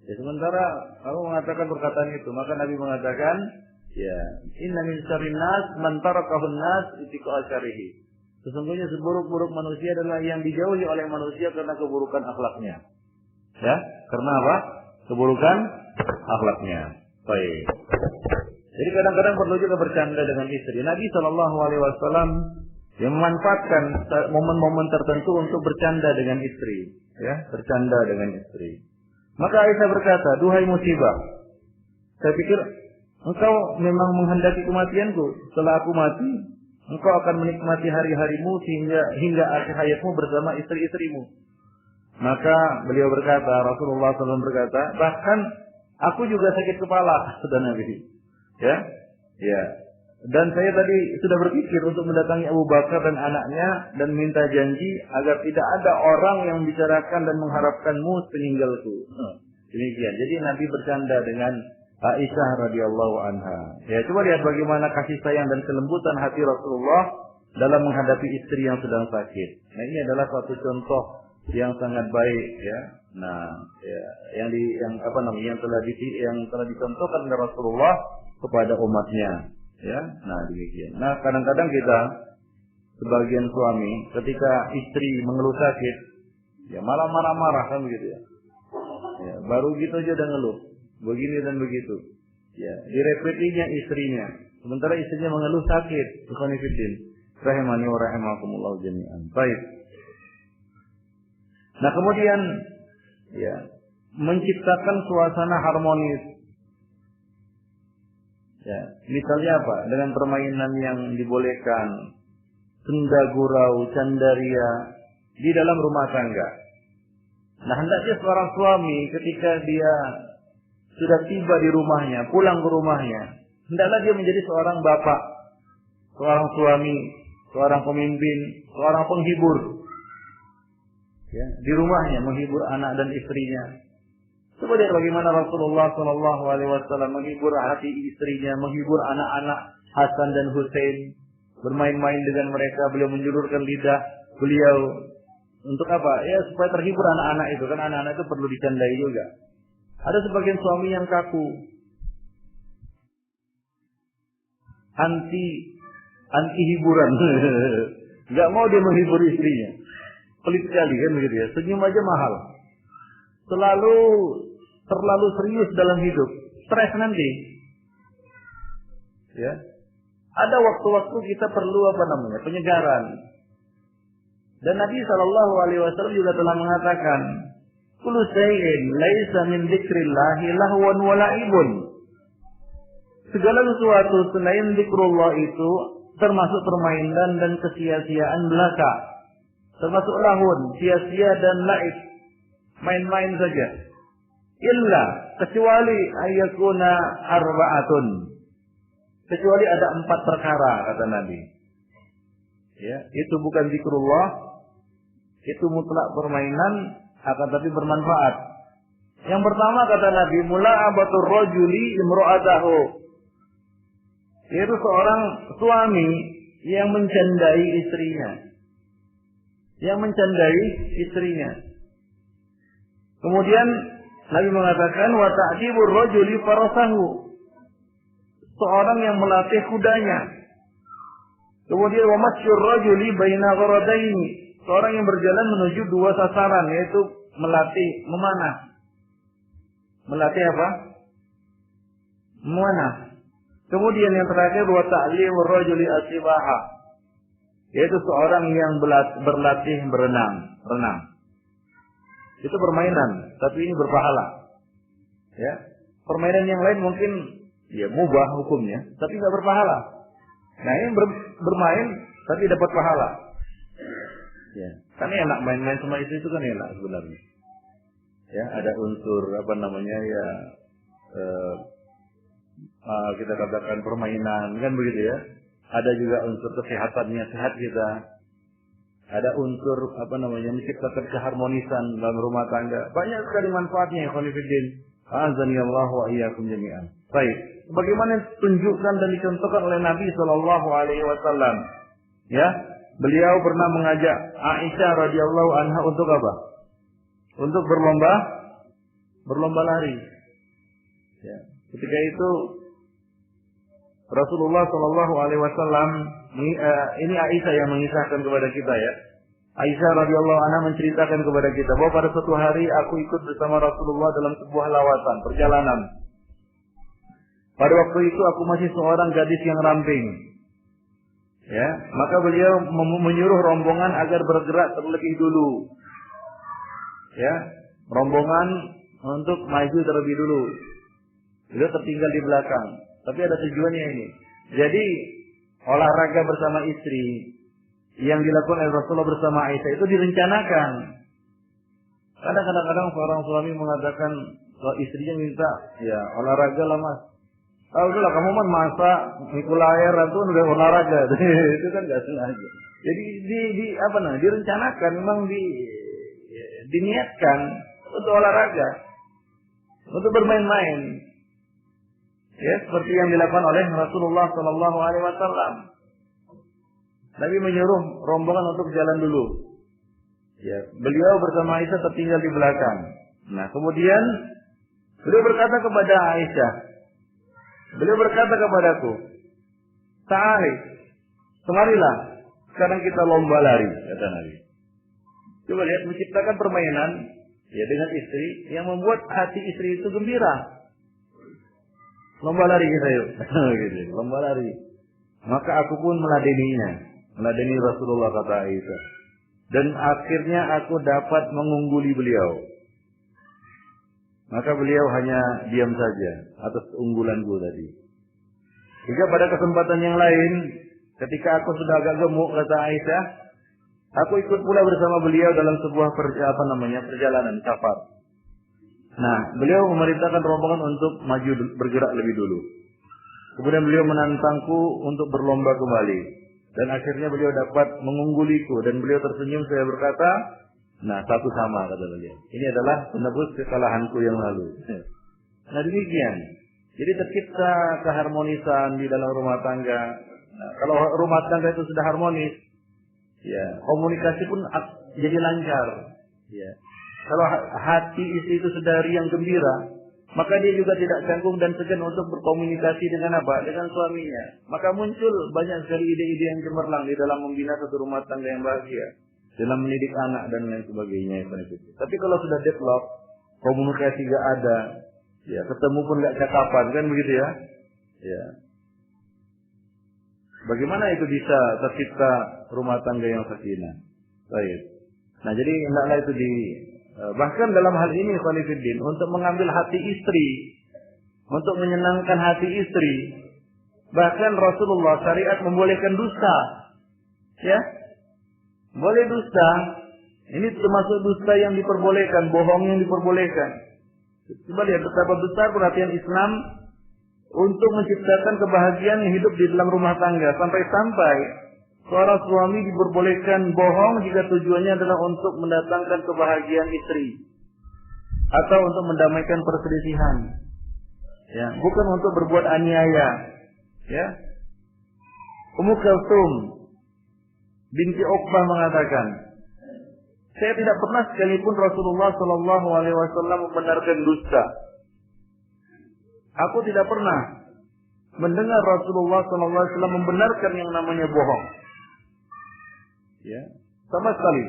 Ya, sementara kamu mengatakan perkataan itu, maka Nabi mengatakan, inna min syarrin nas man tarakahun nas itiqa syarihi. Sesungguhnya seburuk-buruk manusia adalah yang dijauhi oleh manusia karena keburukan akhlaknya. Ya, karena apa? Keburukan akhlaknya. Baik. Jadi kadang-kadang perlu juga bercanda dengan istri. Nabi SAW yang memanfaatkan momen-momen tertentu untuk bercanda dengan istri. Ya, bercanda dengan istri. Maka Aisyah berkata, duhai musibah, saya pikir engkau memang menghendaki kematianku. Setelah aku mati, engkau akan menikmati hari-harimu hingga akhir hayatmu bersama istri-istrimu. Maka beliau berkata, Rasulullah SAW berkata, bahkan aku juga sakit kepala, kata Nabi. Ya. Dan saya tadi sudah berpikir untuk mendatangi Abu Bakar dan anaknya dan minta janji agar tidak ada orang yang membicarakan dan mengharapkanmu peninggalku. Demikian. Jadi Nabi bercanda dengan Aisyah radhiyallahu anha. Ya, coba lihat bagaimana kasih sayang dan kelembutan hati Rasulullah dalam menghadapi istri yang sedang sakit. Nah, ini adalah suatu contoh yang sangat baik, ya. Nah, yang telah dicontohkan oleh Rasulullah kepada umatnya. Ya, nah demikian. Nah, kadang-kadang kita sebagian suami ketika istri mengeluh sakit, malah marah-marah kan begitu ya. Baru gitu aja udah ngeluh, begini dan begitu. Direpetinya istrinya, sementara istrinya mengeluh sakit. Ikhwanifiddin, rahimani wa rahimakumullah jami'an. Baik. Nah, kemudian menciptakan suasana harmonis. Misalnya apa? Dengan permainan yang dibolehkan, senda gurau, candaria di dalam rumah tangga. Nah, hendaknya seorang suami ketika dia sudah tiba di rumahnya, pulang ke rumahnya, hendaklah dia menjadi seorang bapak, seorang suami, seorang pemimpin, seorang penghibur. Di rumahnya menghibur anak dan istrinya. Coba lihat bagaimana Rasulullah SAW menghibur hati istrinya, menghibur anak-anak Hasan dan Hussein, bermain-main dengan mereka. Beliau menjulurkan lidah beliau untuk apa? Ya, supaya terhibur anak-anak itu, kan anak-anak itu perlu dicandai juga. Ada sebagian suami yang kaku, anti hiburan, nggak mau dia menghibur istrinya. Pelit sekali kan begitu ya. Senyum aja mahal. Terlalu serius dalam hidup, stres nanti. Ya. Ada waktu-waktu kita perlu penyegaran. Dan Nabi SAW juga telah mengatakan, kullu syai'in laisa min dzikrillahi lahwan wa la'ibun. Segala sesuatu selain zikrullah itu termasuk permainan dan kesia-siaan belaka. Termasuk lahun, sia-sia dan la'ib. Main-main saja. Illa, kecuali ayyakuna arba'atun. Kecuali ada 4 perkara, kata Nabi. Ya, itu bukan zikrullah, itu mutlak permainan, akan tapi bermanfaat. Yang pertama kata Nabi, mula'abatur rajuli imra'atahu. Yaitu seorang suami yang mencandai istrinya. Yang mencandai istrinya. Kemudian Nabi mengatakan wa ta'dibur rajuli farasahu. Seorang yang melatih kudanya. Kemudian wa masyur rajuli baina gharadaini. Seorang yang berjalan menuju 2 sasaran, yaitu melatih memanah. Melatih apa? Memanah. Kemudian yang terakhir wa ta'limur rajuli as-sibaha. Yaitu seorang yang berlatih renang. Itu permainan, tapi ini berpahala. Ya, permainan yang lain mungkin ya mubah hukumnya, tapi nggak berpahala. Nah ini bermain tapi dapat pahala. Ya, kan enak main-main sama istri itu kan enak sebenarnya. Ya, ada unsur apa namanya ya kita katakan permainan kan begitu ya. Ada juga unsur kesehatannya, sehat kita. Ada unsur apa namanya menciptakan keharmonisan dalam rumah tangga. Banyak sekali manfaatnya ya khonifuddin. Azanillahu wa iyyakum jami'an. Baik, bagaimana tunjukkan dan dicontohkan oleh Nabi sallallahu alaihi wasallam. Ya, beliau pernah mengajak Aisyah radhiyallahu anha untuk apa? Untuk berlomba lari. Ya, ketika itu Rasulullah sallallahu alaihi wasallam ini Aisyah yang mengisahkan kepada kita ya. Aisyah radhiyallahu anha menceritakan kepada kita bahwa pada suatu hari aku ikut bersama Rasulullah dalam sebuah lawatan, perjalanan. Pada waktu itu aku masih seorang gadis yang ramping. Ya, maka beliau menyuruh rombongan agar bergerak terlebih dulu. Ya, rombongan untuk maju terlebih dulu. Beliau tertinggal di belakang. Tapi ada tujuannya ini. Jadi olahraga bersama istri yang dilakukan oleh Rasulullah bersama Aisyah itu direncanakan. Kadang-kadang seorang suami mengatakan kalau istrinya minta, ya olahraga lah mas. Ah udahlah kamu kan masak, mikul air itu udah olahraga. Itu kan nggak sengaja. Jadi direncanakan, memang diniatkan untuk olahraga, untuk bermain-main. Ya, seperti yang dilakukan oleh Rasulullah Sallallahu Alaihi Wasallam. Nabi menyuruh rombongan untuk jalan dulu. Ya, beliau bersama Aisyah tertinggal di belakang. Nah, kemudian beliau berkata kepada Aisyah, beliau berkata kepadaku, "Ta'ali, kemarilah, sekarang kita lomba lari," kata Nabi. Coba lihat, menciptakan permainan ya dengan istri yang membuat hati istri itu gembira. Lomba lari kita yuk. Gitu, lomba lari. Maka aku pun meladeni Rasulullah kata Aisyah. Dan akhirnya aku dapat mengungguli beliau. Maka beliau hanya diam saja atas keunggulanku tadi. Jika pada kesempatan yang lain, ketika aku sudah agak gemuk kata Aisyah, aku ikut pula bersama beliau dalam sebuah perjalanan safar. Nah, beliau memerintahkan rombongan untuk maju bergerak lebih dulu. Kemudian beliau menantangku untuk berlomba kembali. Dan akhirnya beliau dapat mengungguliku. Dan beliau tersenyum, saya berkata, nah satu sama kata beliau. Ini adalah penebus kesalahanku yang lalu. Nah demikian. Jadi tercipta keharmonisan di dalam rumah tangga. Nah, kalau rumah tangga itu sudah harmonis, ya komunikasi pun jadi lancar. Ya. Kalau hati istri itu sudah riang gembira, maka dia juga tidak canggung dan segan untuk berkomunikasi dengan apa? Dengan suaminya. Maka muncul banyak sekali ide-ide yang cemerlang di dalam membina satu rumah tangga yang bahagia, dalam mendidik anak dan lain sebagainya. Tapi kalau sudah deadlock, komunikasi gak ada, ya ketemu pun gak cakapan, kan begitu ya? Ya. Bagaimana itu bisa tercipta rumah tangga yang sakinah? Baik. Nah, jadi hendaklah itu bahkan dalam hal ini khonifuddin, untuk mengambil hati istri, untuk menyenangkan hati istri, bahkan Rasulullah syariat membolehkan dusta. Ya, boleh dusta. Ini termasuk dusta yang diperbolehkan, bohong yang diperbolehkan. Coba lihat betapa besar perhatian Islam untuk menciptakan kebahagiaan yang hidup di dalam rumah tangga, sampai-sampai seorang suami diperbolehkan bohong jika tujuannya adalah untuk mendatangkan kebahagiaan istri atau untuk mendamaikan perselisihan. Ya, bukan untuk berbuat aniaya. Ya. Ummu Kulthum binti Uqbah mengatakan, saya tidak pernah sekalipun Rasulullah Sallallahu Alaihi Wasallam membenarkan dusta. Aku tidak pernah mendengar Rasulullah Sallallahu Alaihi Wasallam membenarkan yang namanya bohong. Ya, sama sekali.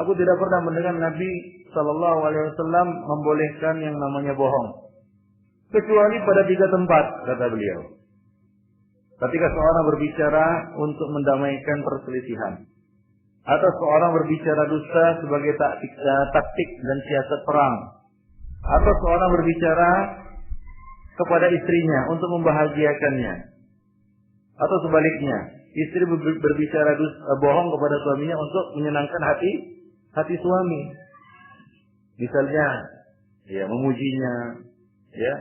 Aku tidak pernah mendengar Nabi Sallallahu Alaihi Wasallam membolehkan yang namanya bohong, kecuali pada 3 tempat, kata beliau. Ketika seorang berbicara untuk mendamaikan perselisihan, atau seorang berbicara dusta sebagai taktik dan siasat perang, atau seorang berbicara kepada istrinya untuk membahagiakannya, atau sebaliknya, istri berbicara bohong kepada suaminya untuk menyenangkan hati suami. Misalnya, ya memujinya, ya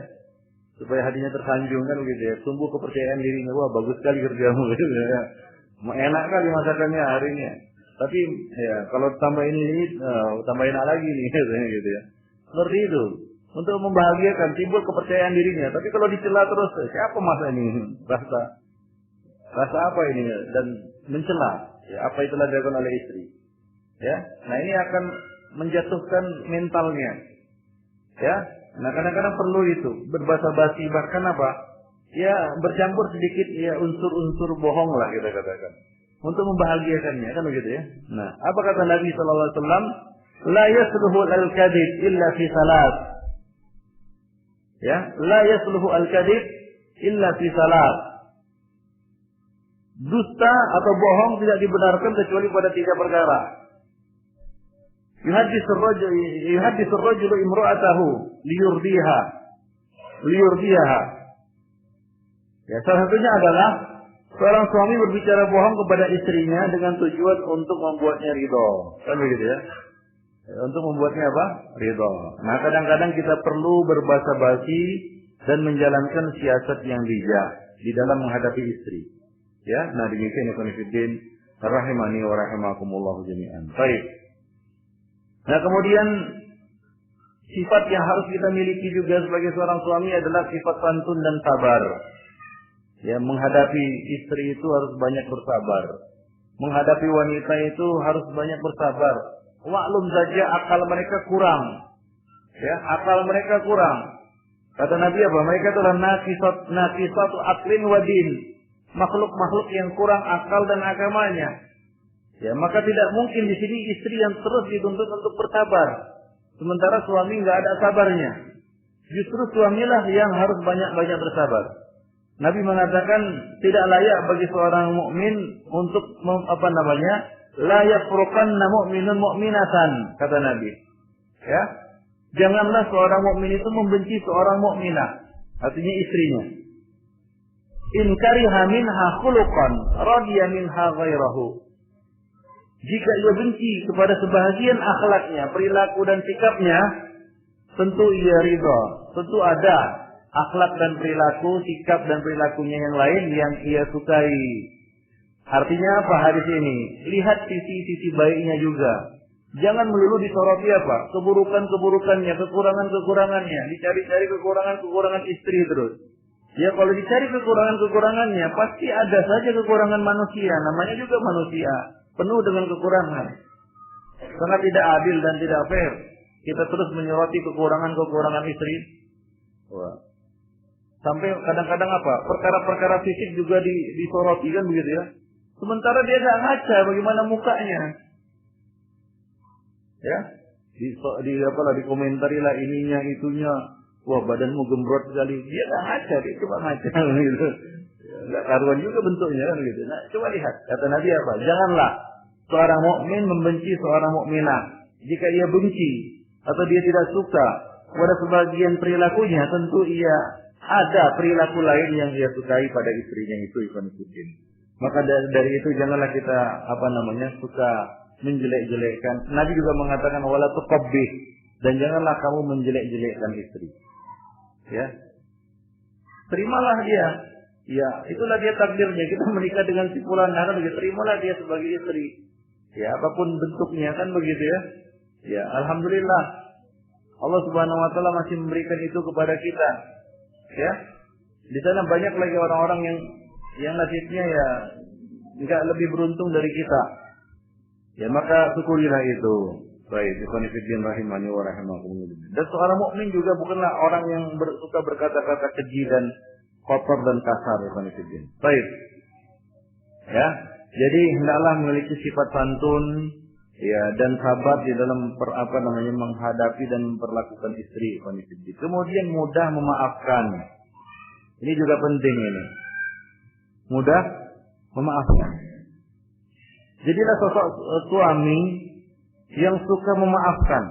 supaya hatinya tersanjung kan begitu ya, tumbuh kepercayaan dirinya, wah bagus sekali kerjamu gitu ya. Enak kali masakannya hari ini. Tapi ya kalau tambahin ini, tambahin lagi nih gitu ya. Seperti itu. Untuk membahagiakan, timbul kepercayaan dirinya. Tapi kalau dicela terus, siapa masa ini? Rasa apa ini? Dan mencela. Ya, apa itulah dilakukan oleh istri. Ya, nah ini akan menjatuhkan mentalnya. Ya, nah kadang-kadang perlu itu berbahasa basi, bahkan apa? Ya bercampur sedikit ya unsur-unsur bohong lah kita katakan untuk membahagiakannya kan begitu ya. Nah, apa kata Nabi sallallahu alaihi wasallam? La yasluhu al-kadhib illa fi salat. Ya, la yasluhu al-kadhib illa fi salat. Dusta atau bohong tidak dibenarkan kecuali pada 3 perkara. Yuhadditsu ar-rajulu imra'atahu liyurdiha. Ya, salah satunya adalah seorang suami berbicara bohong kepada istrinya dengan tujuan untuk membuatnya ridho. Kan begitu ya? Untuk membuatnya apa? Ridho. Nah, kadang-kadang kita perlu berbahasa basi dan menjalankan siasat yang bijak di dalam menghadapi istri. Ya, nah demikian ikhwan fillah rahimani wa rahimakumullah jami'an. Baik. Nah, kemudian sifat yang harus kita miliki juga sebagai seorang suami adalah sifat santun dan sabar. Ya, menghadapi istri itu harus banyak bersabar. Menghadapi wanita itu harus banyak bersabar. Maklum saja akal mereka kurang. Ya, akal mereka kurang. Kata Nabi apa? Mereka adalah naqisatu aqlin wa din. Makhluk-makhluk yang kurang akal dan agamanya. Ya, maka tidak mungkin di sini istri yang terus dituntut untuk bersabar. Sementara suami enggak ada sabarnya. Justru suamilah yang harus banyak-banyak bersabar. Nabi mengatakan tidak layak bagi seorang mukmin untuk la yafruqanna mu'minun mu'minatan, kata Nabi. Ya. Janganlah seorang mukmin itu membenci seorang mukminah, artinya istrinya. In kariha minha khuluqan radiya minha ghairahu. Jika ia benci kepada sebahagian akhlaknya, perilaku dan sikapnya, tentu ia ridha. Tentu ada akhlak dan perilaku, sikap dan perilakunya yang lain yang ia sukai. Artinya apa hadis ini? Lihat sisi-sisi baiknya juga. Jangan melulu disoroti apa? Keburukan-keburukannya, kekurangan-kekurangannya. Dicari-cari kekurangan-kekurangan istri terus. Ya kalau dicari kekurangan-kekurangannya, pasti ada saja kekurangan manusia. Namanya juga manusia. Penuh dengan kekurangan. Sangat tidak adil dan tidak fair. Kita terus menyoroti kekurangan-kekurangan istri. Wah. Sampai kadang-kadang apa? Perkara-perkara fisik juga disoroti kan begitu ya. Sementara dia nggak ngaca bagaimana mukanya. Ya. Dikomentari lah ininya itunya. Wah, badanmu gembrot sekali. Dia nggak ngaca, dia cuma ngaca gitu. Nggak karuan juga bentuknya kan gitu. Nah, coba lihat. Kata Nabi apa? Janganlah seorang mukmin membenci seorang mukminah. Jika ia benci atau dia tidak suka pada sebagian perilakunya, tentu ia ada perilaku lain yang dia sukai pada istrinya itu ikhwan fillah. Maka dari itu janganlah kita suka menjelek-jelekkan. Nabi juga mengatakan wala tuqabbih, dan janganlah kamu menjelek-jelekkan istri. Ya. Terimalah dia. Ya, itulah dia takdirnya. Kita menikah dengan si fulan, terimalah dia sebagai istri. Ya, apapun bentuknya kan begitu ya. Ya, alhamdulillah. Allah Subhanahu wa taala masih memberikan itu kepada kita. Ya. Di sana banyak lagi orang-orang yang nasibnya ya enggak lebih beruntung dari kita. Ya, maka syukurilah itu. Baik, ikhwan fillah rahimani wa rahimakumullah. Dan seorang mukmin juga bukanlah orang yang suka berkata-kata keji dan kotor dan kasar, ikhwan fillah. Baik. Ya. Jadi hendaklah memiliki sifat santun ya dan sabar di dalam menghadapi dan memperlakukan istri, ikhwan fillah. Kemudian mudah memaafkan. Ini juga penting ini. Mudah memaafkan. Jadilah sosok suami yang suka memaafkan.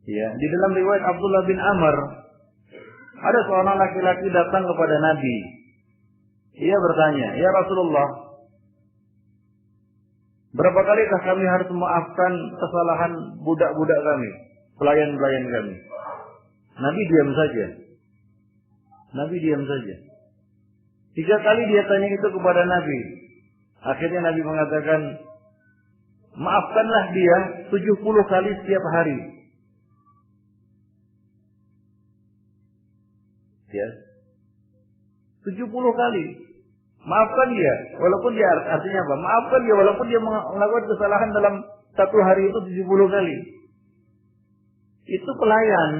Ya, di dalam riwayat Abdullah bin Amr, ada seorang laki-laki datang kepada Nabi. Ia bertanya, "Ya Rasulullah, berapa kalikah kami harus memaafkan kesalahan budak-budak kami, pelayan-pelayan kami?" Nabi diam saja. Nabi diam saja. 3 kali dia tanya itu kepada Nabi. Akhirnya Nabi mengatakan, maafkanlah dia 70 kali setiap hari. Ya. 70 kali. Maafkan dia, walaupun dia artinya apa? Maafkan dia walaupun dia melakukan kesalahan dalam 1 hari itu 70 kali. Itu pelayan.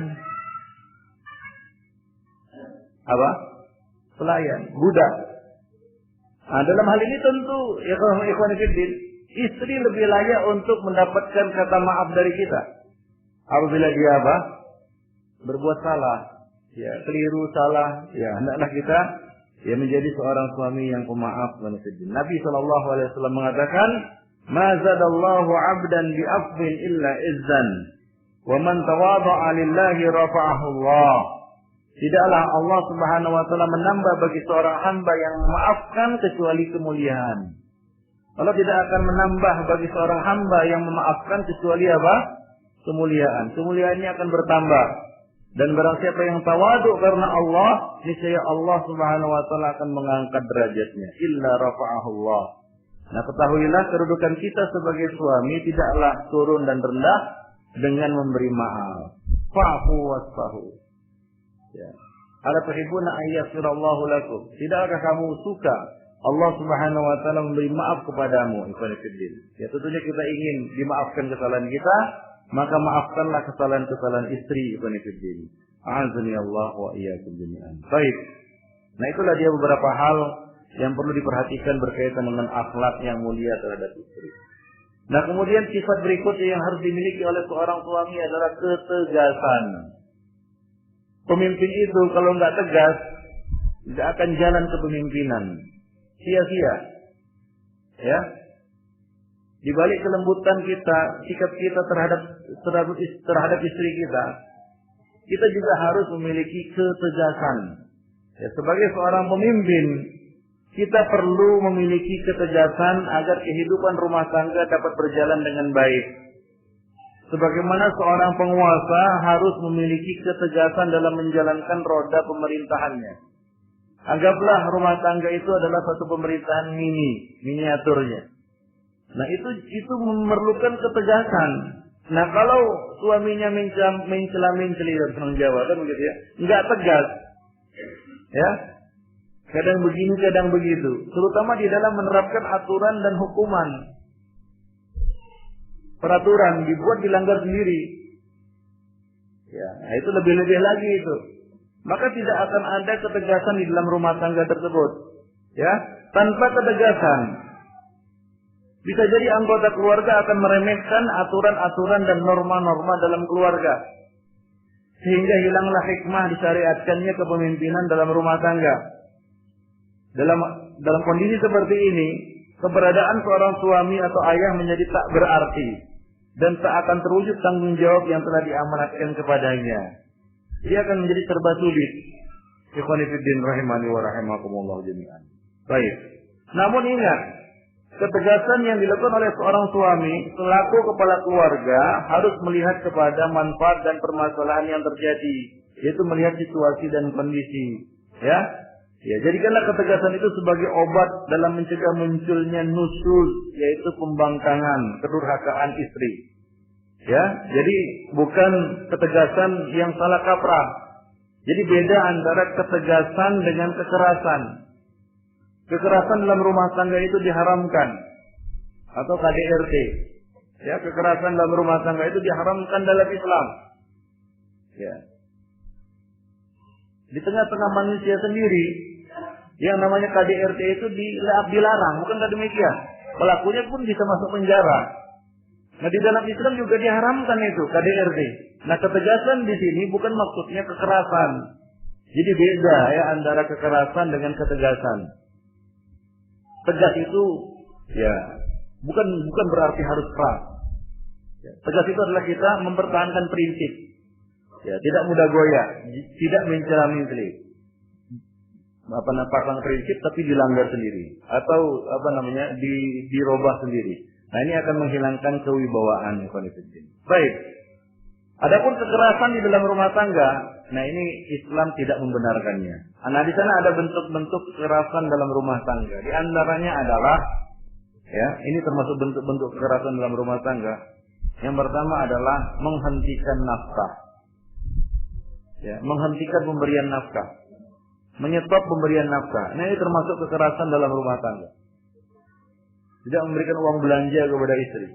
Apa? Pelayan, budak. Nah, dalam hal ini tentu ikhwan fillah, istri lebih layak untuk mendapatkan kata maaf dari kita. Apabila dia apa? Berbuat salah, ya, keliru, salah, ya, hendaklah kita ya menjadi seorang suami yang pemaaf. Nabi SAW mengatakan, "Ma zadallahu 'abdan bi afwin illa izzan, wa man tawadha'a lillahi rafa'ahu Allah." Tidaklah Allah Subhanahu wa taala menambah bagi seorang hamba yang memaafkan kecuali kemuliaan. Allah tidak akan menambah bagi seorang hamba yang memaafkan kecuali apa? Kemuliaan. Kemuliaannya akan bertambah. Dan barang siapa yang tawaduk karena Allah, niscaya Allah Subhanahu wa taala akan mengangkat derajatnya. Illa rafa'ahu Allah. Nah, ketahuilah kedudukan kita sebagai suami tidaklah turun dan rendah dengan memberi maaf. Fa'fu wasfahu. Ya. Ala tuhibbuna an yaghfirallahu lakum? Tidakkah kamu suka Allah Subhanahu wa taala memberi maaf kepadamu? Ya, tentunya kita ingin dimaafkan kesalahan kita, maka maafkanlah kesalahan-kesalahan istri. A'azani Allah wa iyyakum jami'an. Baik. Nah, itulah dia beberapa hal yang perlu diperhatikan berkaitan dengan akhlak yang mulia terhadap istri. Nah, kemudian sifat berikutnya yang harus dimiliki oleh seorang suami adalah ketegasan. Pemimpin itu kalau nggak tegas, nggak akan jalan kepemimpinan. Sia-sia. Ya. Di balik kelembutan kita, sikap kita terhadap istri kita, kita juga harus memiliki ketegasan. Ya, sebagai seorang pemimpin, kita perlu memiliki ketegasan agar kehidupan rumah tangga dapat berjalan dengan baik. Sebagaimana seorang penguasa harus memiliki ketegasan dalam menjalankan roda pemerintahannya. Anggaplah rumah tangga itu adalah satu pemerintahan miniaturnya. Nah, itu memerlukan ketegasan. Nah, kalau suaminya mencela-menceli dan senang Jawa kan begitu ya, enggak tegas. Ya. Kadang begini, kadang begitu. Terutama di dalam menerapkan aturan dan hukuman. Peraturan dibuat dilanggar sendiri. Ya, nah itu lebih-lebih lagi itu. Maka tidak akan ada ketegasan di dalam rumah tangga tersebut. Ya, tanpa ketegasan bisa jadi anggota keluarga akan meremehkan aturan-aturan dan norma-norma dalam keluarga. Sehingga hilanglah hikmah disyariatkannya kepemimpinan dalam rumah tangga. Dalam kondisi seperti ini, keberadaan seorang suami atau ayah menjadi tak berarti dan tak akan terwujud tanggung jawab yang telah diamanatkan kepadanya. Dia akan menjadi serba sulit. Ikhwani fiddin rahimani wa rahimakumullah jami'an. Baik. Namun ingat, ketegasan yang dilakukan oleh seorang suami selaku kepala keluarga harus melihat kepada manfaat dan permasalahan yang terjadi, yaitu melihat situasi dan kondisi. Ya, jadikanlah ketegasan itu sebagai obat dalam mencegah munculnya nusyuz, yaitu pembangkangan, kedurhakaan istri. Ya, jadi bukan ketegasan yang salah kaprah. Jadi beda antara ketegasan dengan kekerasan. Kekerasan dalam rumah tangga itu diharamkan, atau KDRT. Ya, kekerasan dalam rumah tangga itu diharamkan dalam Islam. Ya. Di tengah-tengah manusia sendiri, yang namanya KDRT itu dilarang, bukan demikian. Pelakunya pun bisa masuk penjara. Nah, di dalam Islam juga diharamkan itu KDRT. Nah, ketegasan di sini bukan maksudnya kekerasan. Jadi beda ya antara kekerasan dengan ketegasan. Tegas itu Ya, bukan berarti harus keras. Ya, tegas itu adalah kita mempertahankan prinsip. Ya, tidak mudah goyah, tidak mencela-mencela. Pasang prinsip tapi dilanggar sendiri atau dirobah sendiri. Nah, ini akan menghilangkan kewibawaan konflik. Baik. Adapun kekerasan di dalam rumah tangga, nah ini Islam tidak membenarkannya. Nah, di sana ada bentuk-bentuk kekerasan dalam rumah tangga. Di antaranya adalah, ya, ini termasuk bentuk-bentuk kekerasan dalam rumah tangga. Yang pertama adalah menghentikan nafkah. Ya, menghentikan pemberian nafkah. Menyetop pemberian nafkah. Nah, ini termasuk kekerasan dalam rumah tangga. Tidak memberikan uang belanja kepada istri.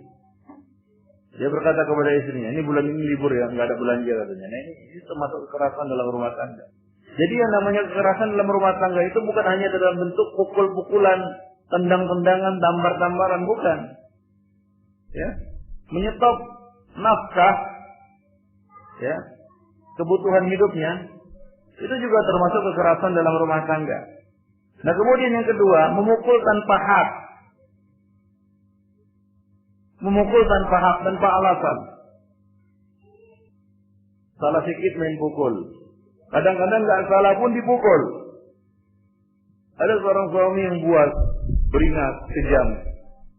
Dia berkata kepada istrinya, ini bulan ini libur ya, nggak ada belanja katanya. Nah, ini termasuk kekerasan dalam rumah tangga. Jadi yang namanya kekerasan dalam rumah tangga itu bukan hanya dalam bentuk pukul-pukulan, tendang-tendangan, tampar-tamparan, bukan. Ya, menyetop nafkah, ya, kebutuhan hidupnya, itu juga termasuk kekerasan dalam rumah tangga. Nah, kemudian yang kedua, memukul tanpa hak. Memukul tanpa hak, tanpa alasan. Salah sedikit main pukul. Kadang-kadang nggak salah pun dipukul. Ada seorang suami yang buat beringat, kejam.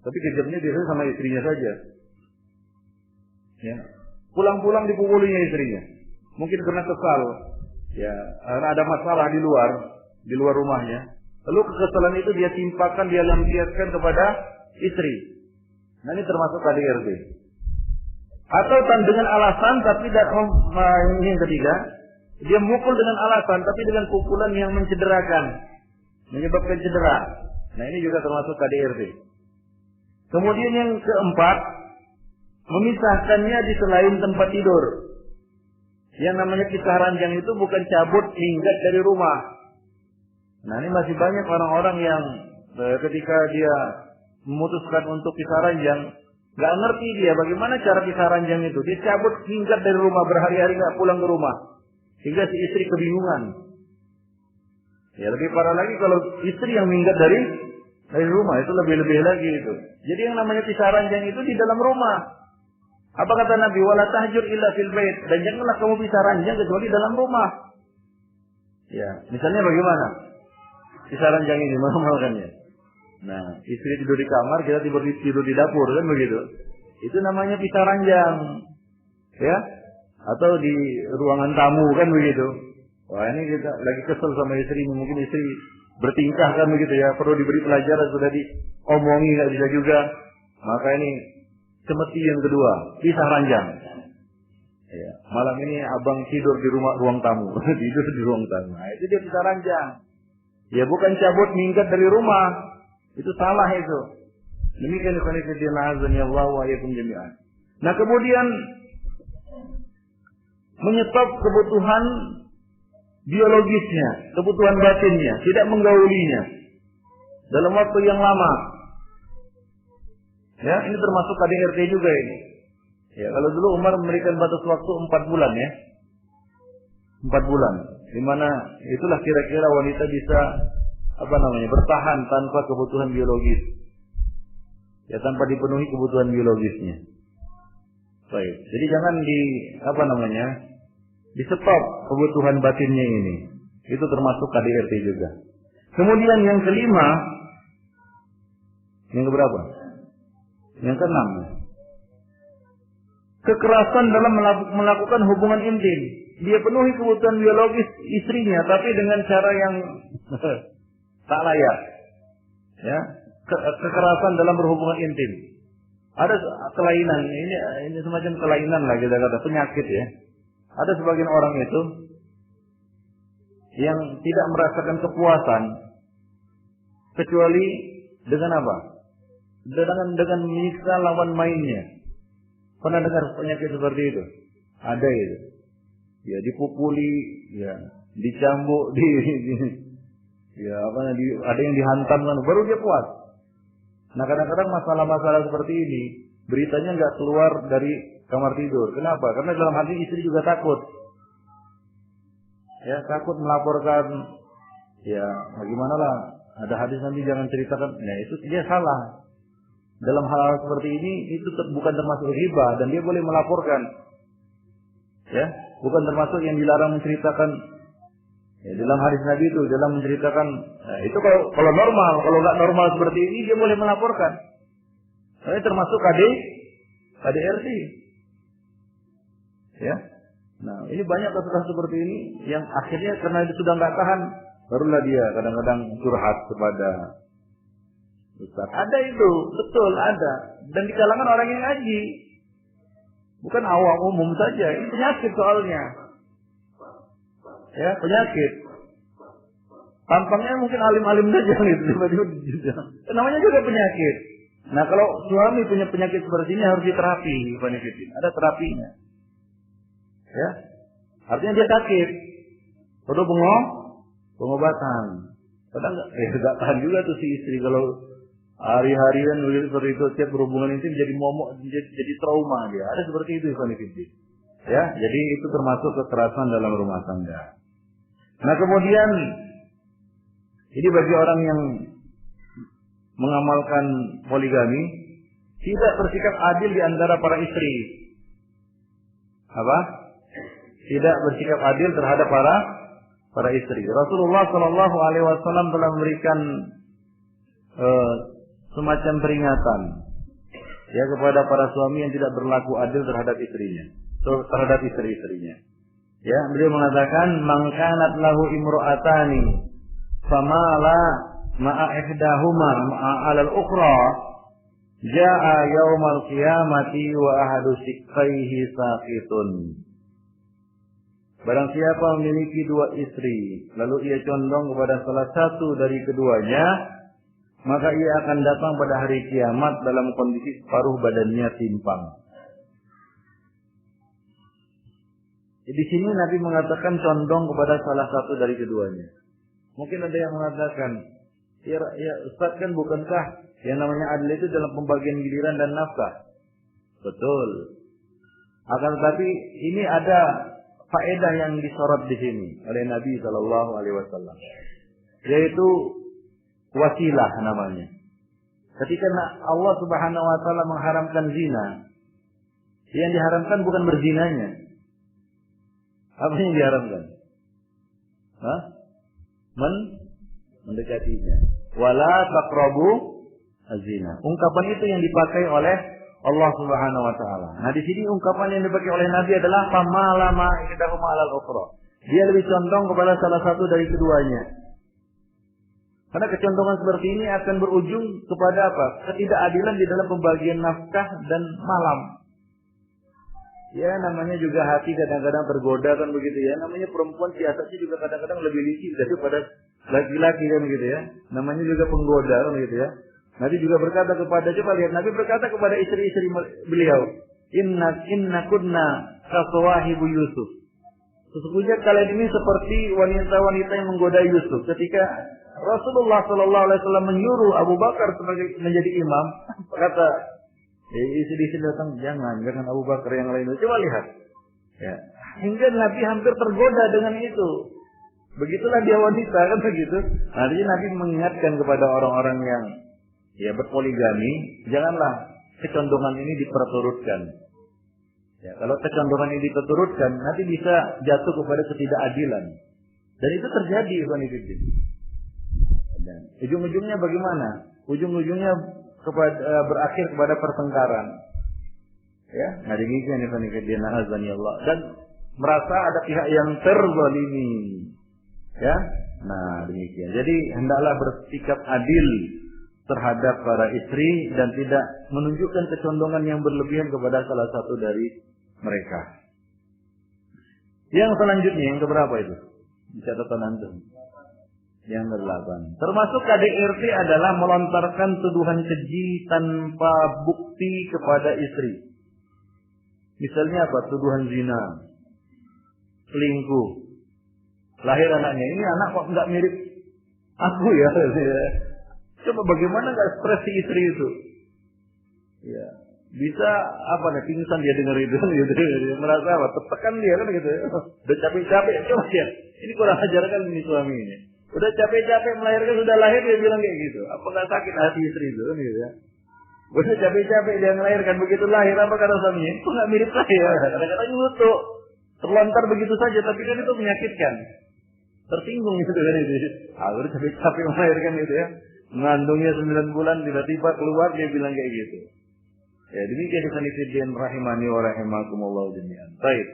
Tapi kejamnya biasanya sama istrinya saja. Ya. Pulang-pulang dipukulinya istrinya. Mungkin karena kesal. Ya, karena ada masalah di luar rumahnya. Lalu kekesalan itu dia timpakan, dia lampiaskan kepada istri. Nah, ini termasuk KDRT. Atau dengan alasan tapi ini yang ketiga, dia mukul dengan alasan tapi dengan pukulan yang mencederakan, menyebabkan cedera. Nah, ini juga termasuk KDRT. Kemudian yang keempat, memisahkannya di selain tempat tidur. Yang namanya pisah ranjang itu bukan cabut minggat dari rumah. Nah, ini masih banyak orang-orang yang ketika dia memutuskan untuk pisah ranjang, nggak ngerti dia bagaimana cara pisah ranjang itu. Dia cabut minggat dari rumah, berhari-hari nggak pulang ke rumah, sehingga si istri kebingungan. Ya, lebih parah lagi kalau istri yang minggat dari rumah, itu lebih lagi itu. Jadi yang namanya pisah ranjang itu di dalam rumah. Apa kata Nabi? Wala tahjur illa fil bait. Dan janganlah kamu pisah ranjang kecuali dalam rumah. Ya, misalnya bagaimana pisah ranjang ini mengamalkannya? Nah, istri tidur di kamar, kita tidur di dapur, kan begitu. Itu namanya pisah ranjang. Ya? Atau di ruangan tamu, kan begitu. Wah, ini kita lagi kesel sama istri, mungkin istri bertingkah kan begitu ya, perlu diberi pelajaran, sudah diomongi nggak bisa juga. Maka ini semeti yang kedua, pisah ranjang. Ya, malam ini abang tidur di ruang tamu, tidur di ruang tamu. Nah, itu dia pisah ranjang. Ya, bukan cabut minggat dari rumah. Itu salah itu. Demikian ikhwanifidillah azan ya Allah wa yakum jami'an. Nah, kemudian menyetop kebutuhan biologisnya, kebutuhan batinnya, tidak menggaulinya dalam waktu yang lama. Ya, ini termasuk KDRT juga ini. Ya, kalau dulu Umar memberikan batas waktu 4 bulan ya. 4 bulan. Di mana itulah kira-kira wanita bisa bertahan tanpa kebutuhan biologis. Ya, tanpa dipenuhi kebutuhan biologisnya. Baik. Jadi jangan di-stop kebutuhan batinnya ini. Itu termasuk KDRT juga. Kemudian yang kelima, yang keberapa? Yang keenam. Kekerasan dalam melakukan hubungan intim. Dia penuhi kebutuhan biologis istrinya, tapi dengan cara yang tak layak. Ya, kekerasan dalam berhubungan intim. Ada kelainan, ini semacam kelainan lah kita kata, penyakit ya. Ada sebagian orang itu yang tidak merasakan kepuasan kecuali dengan apa? Dengan menyiksa lawan mainnya. Pernah dengar penyakit seperti itu? Ada itu. Ya, dipukuli, ya, dicambuk, ada yang dihantam kan, baru dia puas. Nah, kadang-kadang masalah-masalah seperti ini beritanya nggak keluar dari kamar tidur. Kenapa? Karena dalam hati istri juga takut. Ya, takut melaporkan. Ya, bagaimana lah? Ada hadis nanti jangan ceritakan. Nah, itu dia salah. dalam hal seperti ini itu bukan termasuk riba dan dia boleh melaporkan. Ya, bukan termasuk yang dilarang menceritakan. Ya, dalam hadis Nabi itu dalam menceritakan, itu kalau normal, kalau nggak normal seperti ini dia boleh melaporkan. Ini termasuk KDRT. Ya. Nah, ini banyak kasus seperti ini yang akhirnya karena itu sudah nggak tahan, barulah dia kadang-kadang curhat kepada Ustaz. Ada itu, betul ada. Dan di kalangan orang yang ngaji. Bukan awam umum saja, ini penyakit soalnya. Ya, penyakit. Tampangnya mungkin alim-alim saja gitu, tiba-tiba namanya juga penyakit. Nah, kalau suami punya penyakit seperti ini harus diterapi, ada terapinya. Ya. Artinya dia sakit. Perlu pengobatan. Padahal enggak tahan juga tuh si istri kalau hari-harian seperti itu, setiap berhubungan itu menjadi momok, jadi trauma dia. Ada seperti itu ya, jadi itu termasuk kekerasan dalam rumah tangga. Nah, kemudian ini bagi orang yang mengamalkan poligami, tidak bersikap adil di antara para istri. Apa? Tidak bersikap adil terhadap para istri. Rasulullah Shallallahu Alaihi Wasallam telah memberikan semacam peringatan ya kepada para suami yang tidak berlaku adil terhadap istrinya, terhadap istri-istrinya. Ya, beliau mengatakan, "Man kanat lahu imra'atani famala ma'a ihdahuma ma'a 'alal ukhra jaa'a yaumal qiyamati wa ahadu shiqqaihi saqitun." Barang siapa memiliki dua istri, lalu ia condong kepada salah satu dari keduanya, maka ia akan datang pada hari kiamat dalam kondisi separuh badannya timpang. Di sini Nabi mengatakan condong kepada salah satu dari keduanya. Mungkin ada yang mengatakan, ya Ustaz, kan bukankah yang namanya adil itu dalam pembagian giliran dan nafkah? Betul. Akan tetapi ini ada faedah yang disorot di sini oleh Nabi Shallallahu Alaihi Wasallam, yaitu wasilah namanya. Ketika Allah Subhanahu Wa Taala mengharamkan zina, yang diharamkan bukan berzinanya. Apa yang diharamkan? Mendekatinya. Wala taqrabu az-zina. Ungkapan itu yang dipakai oleh Allah Subhanahu Wa Taala. Nah, di sini ungkapan yang dipakai oleh Nabi adalah famalama ihdahuma 'alal ukhra. Dia lebih condong kepada salah satu dari keduanya. Karena kecondongan seperti ini akan berujung kepada apa? Ketidakadilan di dalam pembagian nafkah dan malam. Ya, namanya juga hati kadang-kadang tergoda kan begitu ya. Namanya perempuan siasatnya juga kadang-kadang lebih licik daripada laki-laki kan begitu ya. Namanya juga penggoda kan begitu ya. Nabi juga berkata kepada, coba lihat, Nabi berkata kepada istri-istri beliau, Inna kunna kaswahibu Yusuf. Sesungguhnya kalian ini seperti wanita-wanita yang menggoda Yusuf. Ketika Rasulullah Sallallahu Alaihi Wasallam menyuruh Abu Bakar sebagai menjadi imam, kata istri-istri datang, jangan Abu Bakar, yang lain. Coba lihat, ya, hingga Nabi hampir tergoda dengan itu. Begitulah dia wanita kan begitu. Nah, jadi Nabi mengingatkan kepada orang-orang yang berpoligami, janganlah kecondongan ini diperturutkan. Ya, kalau kecondongan ini diperturutkan, nanti bisa jatuh kepada ketidakadilan. Dan itu terjadi, Ikhwan Fillah. Dan ujung-ujungnya bagaimana? Ujung-ujungnya berakhir kepada pertengkaran. Ya, nah demikian Ikhwan Fillah, azani Allah. Dan merasa ada pihak yang terzalimi. Ya, nah demikian. Jadi hendaklah bersikap adil terhadap para istri dan tidak menunjukkan kecondongan yang berlebihan kepada salah satu dari mereka. Yang selanjutnya, yang keberapa itu? Di catatan antum. Yang ke-8. Termasuk KDRT adalah melontarkan tuduhan keji tanpa bukti kepada istri. Misalnya apa? Tuduhan zina, selingkuh, lahir anaknya. Ini anak kok nggak mirip aku ya? Coba bagaimana nggak stres si istri itu? Ya, bisa apa nih? Pingsan dia dengar itu, gitu. Dia merasa apa? Tertekan dia kan gitu. Udah capek-capek, coba lihat. Ini kurang ajar kan ini suami ini. Udah capek-capek melahirkan, sudah lahir dia bilang kayak gitu. Apa nggak sakit hati istri itu kan gitu ya? Udah capek-capek dia melahirkan, begitu lahir apa kata suaminya? Itu nggak mirip saya. Kadang-kadang nyutuk, terlontar begitu saja, tapi kan itu menyakitkan. Tersinggung itu kan itu. Udah capek-capek melahirkan itu ya. Mengandungnya 9 bulan, tiba-tiba keluar dia bilang kayak gitu. Ya demikian ikhwanifiddin rahimani wa rahimakumullah jami'an. Baik.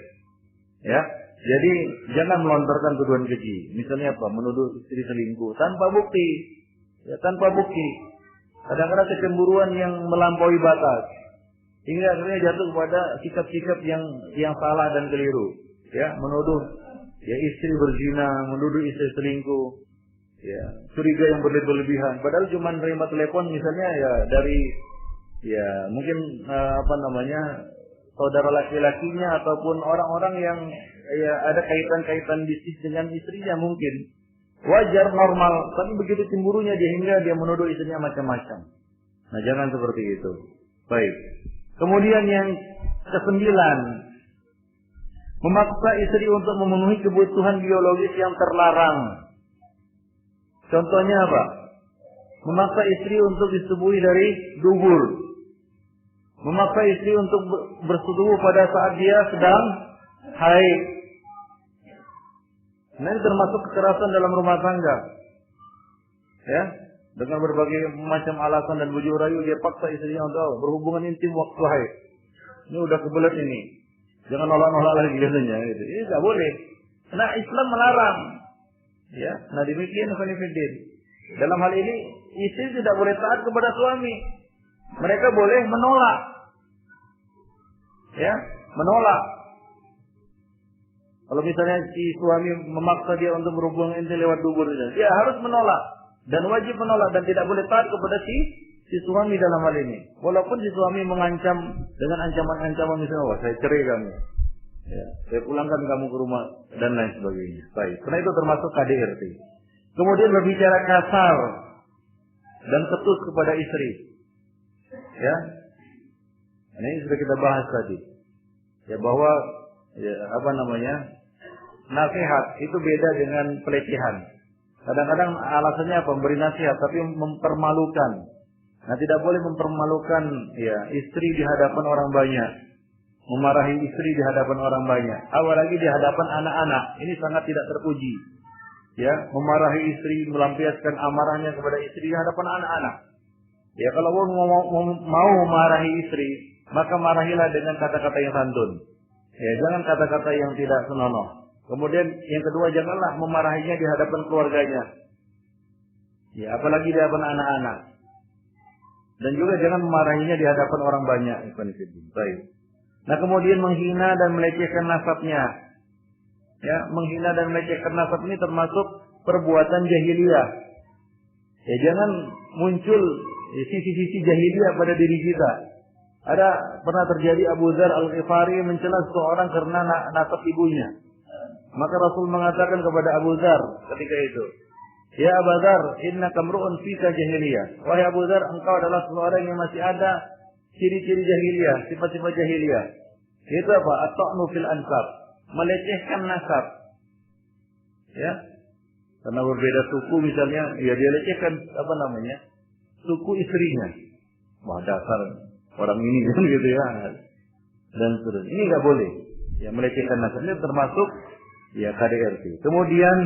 Ya. Jadi jangan melontarkan tuduhan keji. Misalnya apa? Menuduh istri selingkuh tanpa bukti. Ya, tanpa bukti. Kadang-kadang kecemburuan yang melampaui batas. Hingga akhirnya jatuh kepada sikap-sikap yang salah dan keliru. Ya, menuduh ya istri berzina, menuduh istri selingkuh. Ya, curiga yang berlebihan. Padahal cuma nerima telepon misalnya ya dari ya mungkin saudara laki-lakinya ataupun orang-orang yang ya ada kaitan-kaitan bisnis dengan istrinya mungkin. Wajar, normal, tapi begitu cemburunya dia hingga dia menuduh istrinya macam-macam. Nah, jangan seperti itu. Baik. Kemudian yang ke-9, memaksa istri untuk memenuhi kebutuhan biologis yang terlarang. Contohnya apa? Memaksa istri untuk disetubuhi dari dubur. Memaksa istri untuk bersetubuh pada saat dia sedang haid. Nah, ini termasuk kekerasan dalam rumah tangga. Ya, dengan berbagai macam alasan dan bujuk rayu dia paksa istrinya untuk berhubungan intim waktu haid. Ini udah kebelet ini. Jangan nolak-nolak lagi biasanya gitu. Ini enggak boleh. Karena Islam melarang. Ya, nah demikian ikhwanifiddin. Dalam hal ini istri tidak boleh taat kepada suami. Mereka boleh menolak. Ya, menolak. Kalau misalnya si suami memaksa dia untuk berhubungan intim lewat dubur, dia harus menolak dan wajib menolak dan tidak boleh taat kepada si suami dalam hal ini. Walaupun si suami mengancam dengan ancaman-ancaman misalnya, wah saya cerai kamu, ya, saya pulangkan kamu ke rumah dan lain sebagainya. Baik, karena itu termasuk KDRT. Kemudian berbicara kasar dan ketus kepada istri, ya. Ini sudah kita bahas tadi, ya bahwa nasihat itu beda dengan pelecehan. Kadang-kadang alasannya apa? Memberi nasihat tapi mempermalukan. Nah, tidak boleh mempermalukan ya istri di hadapan orang banyak. Memarahi istri di hadapan orang banyak. Apalagi di hadapan anak-anak. Ini sangat tidak terpuji. Ya, memarahi istri, melampiaskan amarahnya kepada istri di hadapan anak-anak. Ya, kalau mau memarahi istri, maka marahilah dengan kata-kata yang santun. Ya, jangan kata-kata yang tidak senonoh. Kemudian yang kedua, janganlah memarahinya di hadapan keluarganya. Ya, apalagi di hadapan anak-anak. Dan juga jangan memarahinya di hadapan orang banyak. Baik. Nah, kemudian menghina dan melecehkan nasabnya. Ya, menghina dan melecehkan nasab ini termasuk perbuatan jahiliyah. Ya, jangan muncul sisi-sisi jahiliyah pada diri kita. Pernah terjadi Abu Dzar Al-Ghifari mencela seseorang karena nasab ibunya. Maka Rasul mengatakan kepada Abu Dzar ketika itu, "Ya Abu Dzar, innaka mru'un fika jahiliyah." Wahai Abu Dzar, engkau adalah seorang yang masih ada ciri-ciri jahiliyah, sifat-sifat jahiliyah. Itu apa? At-ta'nu fil ansab, melecehkan nasab. Ya. Karena berbeda suku misalnya, ya dia lecehkan suku istrinya. Wah, dasar orang ini kan gitu ya. Dan seterusnya. Ini enggak boleh. Ya, melecehkan nasabnya termasuk ya KDRT. Kemudian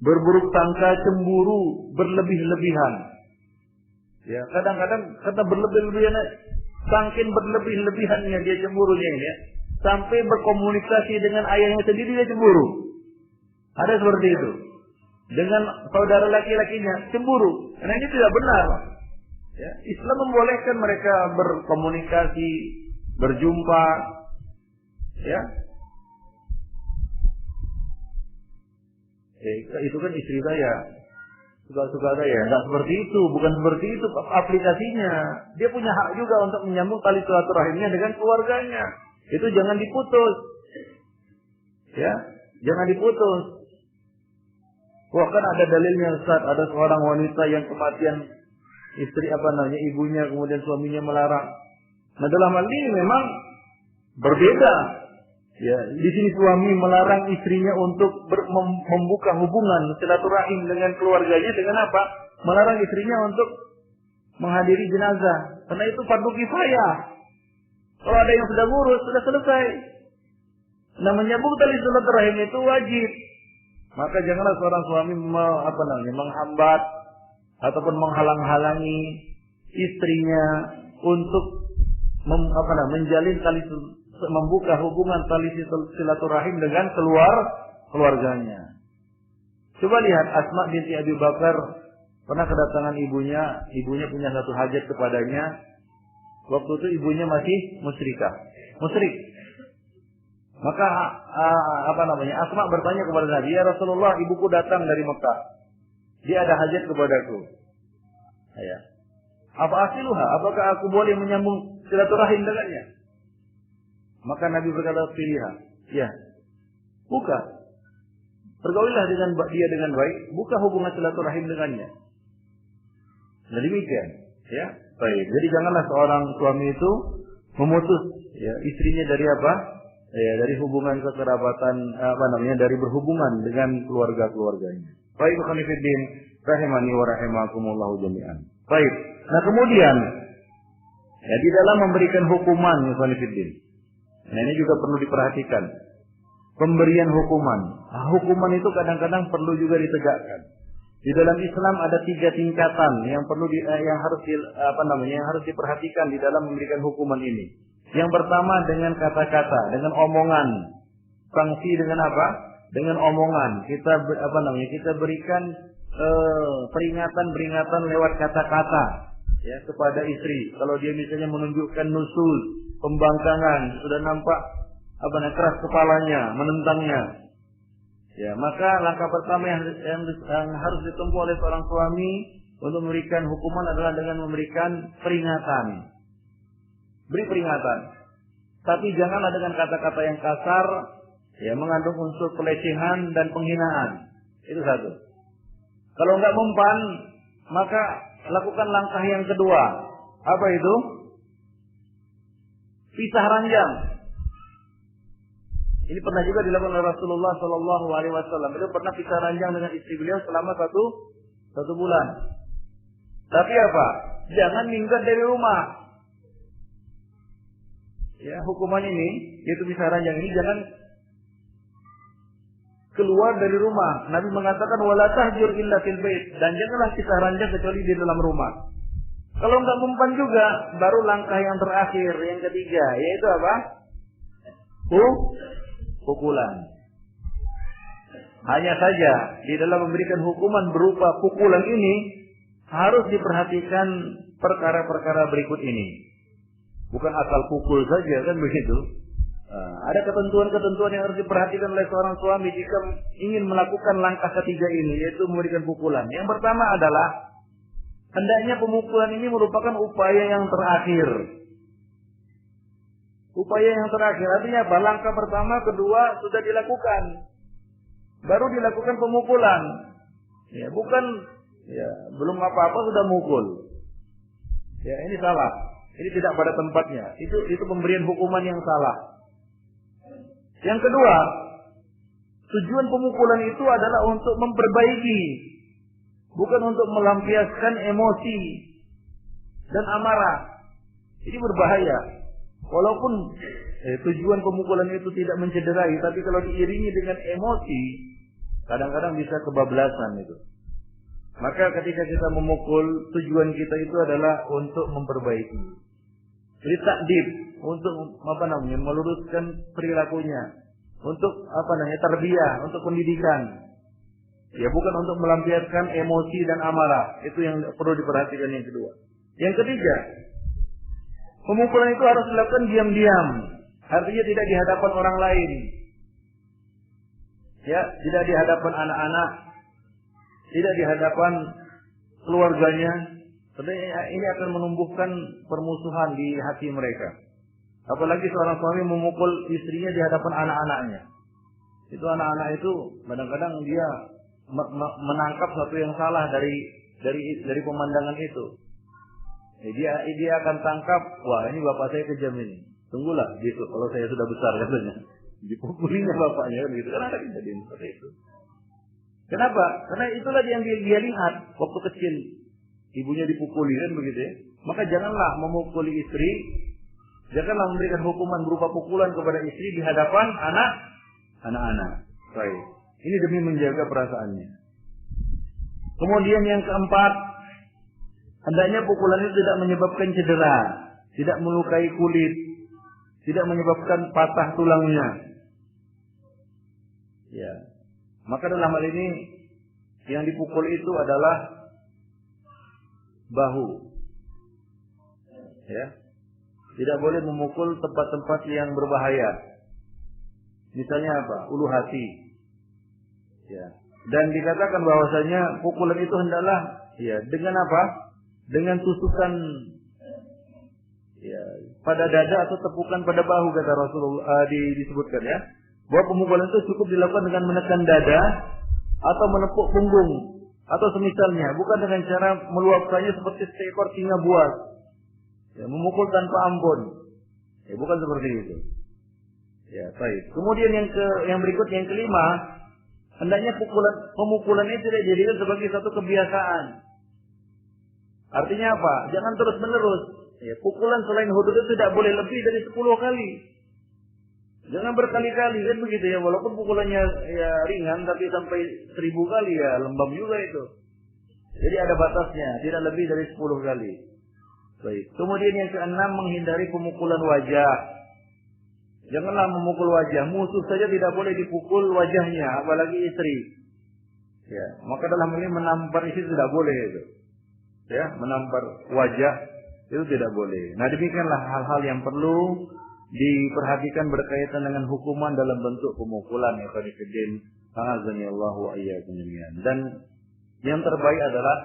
berburuk sangka, cemburu, berlebih-lebihan. Ya, kadang-kadang kata berlebih-lebihan, saking berlebih-lebihannya dia cemburunya ini ya, sampai berkomunikasi dengan ayahnya sendiri dia cemburu. Ada seperti itu. Dengan saudara laki-lakinya cemburu. Karena ini tidak benar. Ya, Islam membolehkan mereka berkomunikasi, berjumpa, ya. Itu kan istri saya, suka-suka saya. Enggak seperti itu, bukan seperti itu aplikasinya. Dia punya hak juga untuk menyambung tali silaturahimnya dengan keluarganya. Itu jangan diputus. Ya, jangan diputus. Wah, kan ada dalilnya Ustaz, ada seorang wanita yang kematian istri ibunya, kemudian suaminya melarang. Nah, dalam hal ini memang berbeda. Ya, di sini suami melarang istrinya untuk membuka hubungan silaturahim dengan keluarganya dengan apa? Melarang istrinya untuk menghadiri jenazah, karena itu fardu kifayah. Kalau ada yang sudah ngurus, sudah selesai. Nah, menyambung tali silaturahim itu wajib. Maka janganlah seorang suami menghambat ataupun menghalang-halangi istrinya untuk menjalin tali, membuka hubungan tali silaturahim dengan keluarganya. Coba lihat Asma binti Abi Bakar pernah kedatangan ibunya punya satu hajat kepadanya. Waktu itu ibunya masih musyrik. Maka Asma bertanya kepada Nabi, "Ya Rasulullah, ibuku datang dari Mekah. Dia ada hajat kepadaku. Ya. Apa asiluha? Apakah aku boleh menyambung silaturahim dengannya?" Maka Nabi berkata, "Pilihlah. Ya. Buka. Pergaulilah dengan dia dengan baik, buka hubungan silaturahim dengannya." Nah, demikian, ya. Baik. Jadi janganlah seorang suami itu memutus ya istrinya dari apa? Ya, dari hubungan kekerabatan dari berhubungan dengan keluarga-keluarganya. Baik, khonifuddin rahimani wa rahimakumullah jami'an. Baik. Nah, kemudian ya di dalam memberikan hukuman khonifuddin. Nah, ini juga perlu diperhatikan. Pemberian hukuman. Nah, hukuman itu kadang-kadang perlu juga ditegakkan. Di dalam Islam ada 3 tingkatan yang perlu yang harus diperhatikan di dalam memberikan hukuman ini. Yang pertama dengan kata-kata, dengan omongan. Sanksi dengan apa? Dengan omongan. Kita berikan peringatan lewat kata-kata ya kepada istri. Kalau dia misalnya menunjukkan nusul, pembangkangan, sudah nampak keras kepalanya, menentangnya. Ya, maka langkah pertama yang harus ditempuh oleh seorang suami untuk memberikan hukuman adalah dengan memberikan peringatan. Beri peringatan. Tapi janganlah dengan kata-kata yang kasar, ya, mengandung unsur pelecehan dan penghinaan. Itu satu. Kalau enggak mempan, maka lakukan langkah yang kedua. Apa itu? Pisah ranjang. Ini pernah juga dilakukan oleh Rasulullah Shallallahu Alaihi Wasallam. Beliau pernah pisah ranjang dengan istri beliau selama satu bulan. Tapi apa? Jangan minggat dari rumah. Ya, hukumannya ini, yaitu pisah ranjang ini, jangan keluar dari rumah. Nabi mengatakan wala tahjur illa fil bait, dan janganlah pisah ranjang kecuali di dalam rumah. Kalau enggak mempan juga, baru langkah yang terakhir, yang ketiga, yaitu apa? Pukulan. Hanya saja di dalam memberikan hukuman berupa pukulan ini harus diperhatikan perkara-perkara berikut ini. Bukan asal pukul saja, kan begitu. Ada ketentuan-ketentuan yang harus diperhatikan oleh seorang suami jika ingin melakukan langkah ketiga ini, yaitu memberikan pukulan. Yang pertama adalah hendaknya pemukulan ini merupakan upaya yang terakhir. Upaya yang terakhir artinya apa? Langkah pertama, kedua sudah dilakukan, baru dilakukan pemukulan. Ya, bukan belum apa-apa sudah mukul. Ya, ini salah. Ini tidak pada tempatnya. Itu pemberian hukuman yang salah. Yang kedua, tujuan pemukulan itu adalah untuk memperbaiki, bukan untuk melampiaskan emosi dan amarah. Ini berbahaya. Walaupun tujuan pemukulan itu tidak mencederai, tapi kalau diiringi dengan emosi, kadang-kadang bisa kebablasan itu. Maka ketika kita memukul, tujuan kita itu adalah untuk memperbaiki. Jadi takdib, untuk meluruskan perilakunya, untuk tarbiyah, untuk pendidikan. Ya, bukan untuk melampiaskan emosi dan amarah. Itu yang perlu diperhatikan yang kedua. Yang ketiga, pemukulan itu harus dilakukan diam-diam. Artinya tidak di hadapan orang lain. Ya, tidak di hadapan anak-anak, tidak di hadapan keluarganya. Sebenarnya ini akan menumbuhkan permusuhan di hati mereka. Apalagi seorang suami memukul istrinya di hadapan anak-anaknya. Itu anak-anak itu kadang-kadang dia menangkap sesuatu yang salah dari pemandangan itu. Dia akan tangkap, wah ini bapak saya kejam ini. Tunggulah gitu kalau saya sudah besar katanya. Dipukulinya bapaknya gitu. Karena ada kejadian seperti itu. Kenapa? Karena itulah yang dia lihat waktu kecil. ibunya dipukuli kan begitu ya. Maka janganlah memukuli istri, janganlah memberikan hukuman berupa pukulan kepada istri di hadapan anak-anak. Baik. Ini demi menjaga perasaannya. Kemudian yang keempat, hendaknya pukulan itu tidak menyebabkan cedera, tidak melukai kulit, tidak menyebabkan patah tulangnya. Ya. Maka dalam hal ini yang dipukul itu adalah bahu. Ya. Tidak boleh memukul tempat-tempat yang berbahaya. Misalnya apa? Ulu hati. Ya. Dan dikatakan bahwasanya pukulan itu hendaklah ya dengan apa? Dengan tusukan ya pada dada atau tepukan pada bahu kata Rasulullah disebutkan ya. Bahwa pemukulan itu cukup dilakukan dengan menekan dada atau menepuk punggung atau semisalnya, bukan dengan cara meluapkannya seperti seekor singa buas. Ya, memukul tanpa ampun. Ya, bukan seperti itu. Ya, baik. Kemudian yang berikutnya yang kelima, hendaknya pemukulan itu tidak dijadikan sebagai satu kebiasaan. Artinya apa? Jangan terus-menerus. Ya, pukulan selain hudud itu tidak boleh lebih dari 10 kali. Jangan berkali-kali kan begitu ya. Walaupun pukulannya ya ringan tapi sampai 1000 kali ya lembab juga itu. Jadi ada batasnya, tidak lebih dari 10 kali. Baik. Kemudian yang keenam, menghindari pemukulan wajah. Janganlah memukul wajah. Musuh saja tidak boleh dipukul wajahnya, apalagi istri. Ya, maka dalam ini menampar istri tidak boleh itu. Ya, menampar wajah itu tidak boleh. Nah, demikianlah hal-hal yang perlu diperhatikan berkaitan dengan hukuman dalam bentuk pemukulan ya Qadifidin. Azanillahu wa iyyakum jami'an. Dan yang terbaik adalah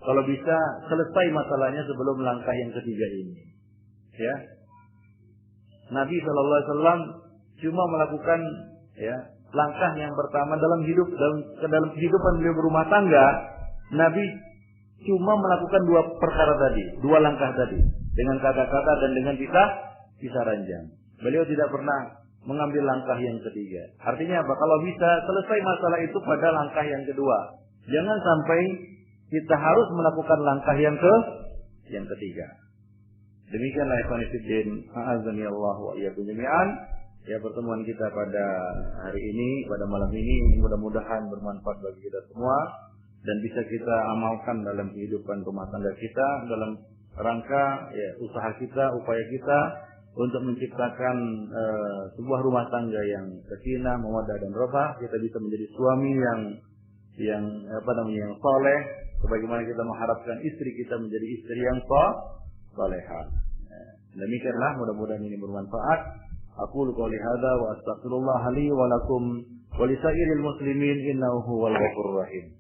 kalau bisa selesai masalahnya sebelum langkah yang ketiga ini. Ya. Nabi sallallahu alaihi wasallam cuma melakukan ya langkah yang pertama dalam kehidupan beliau berumah tangga. Nabi cuma melakukan dua langkah tadi dengan kata-kata dan dengan pisah ranjang. Beliau tidak pernah mengambil langkah yang ketiga. Artinya apa? Kalau bisa selesai masalah itu pada langkah yang kedua. Jangan sampai kita harus melakukan langkah yang ketiga. Demikianlah ikhwan fillah, a'azzani Allah wa iyyakum jami'an. Ya, pertemuan kita pada hari ini, pada malam ini mudah-mudahan bermanfaat bagi kita semua dan bisa kita amalkan dalam kehidupan rumah tangga kita, dalam rangka ya usaha kita, upaya kita untuk menciptakan sebuah rumah tangga yang sakinah, mawaddah dan rahmah. Kita bisa menjadi suami yang saleh, sebagaimana kita mengharapkan istri kita menjadi istri yang salehah. Demikianlah, mudah-mudahan ini bermanfaat. Aqulu qouli hadza wa astaghfirullah li wa lakum wa lisairil muslimin innahu huwal ghafurur rahim.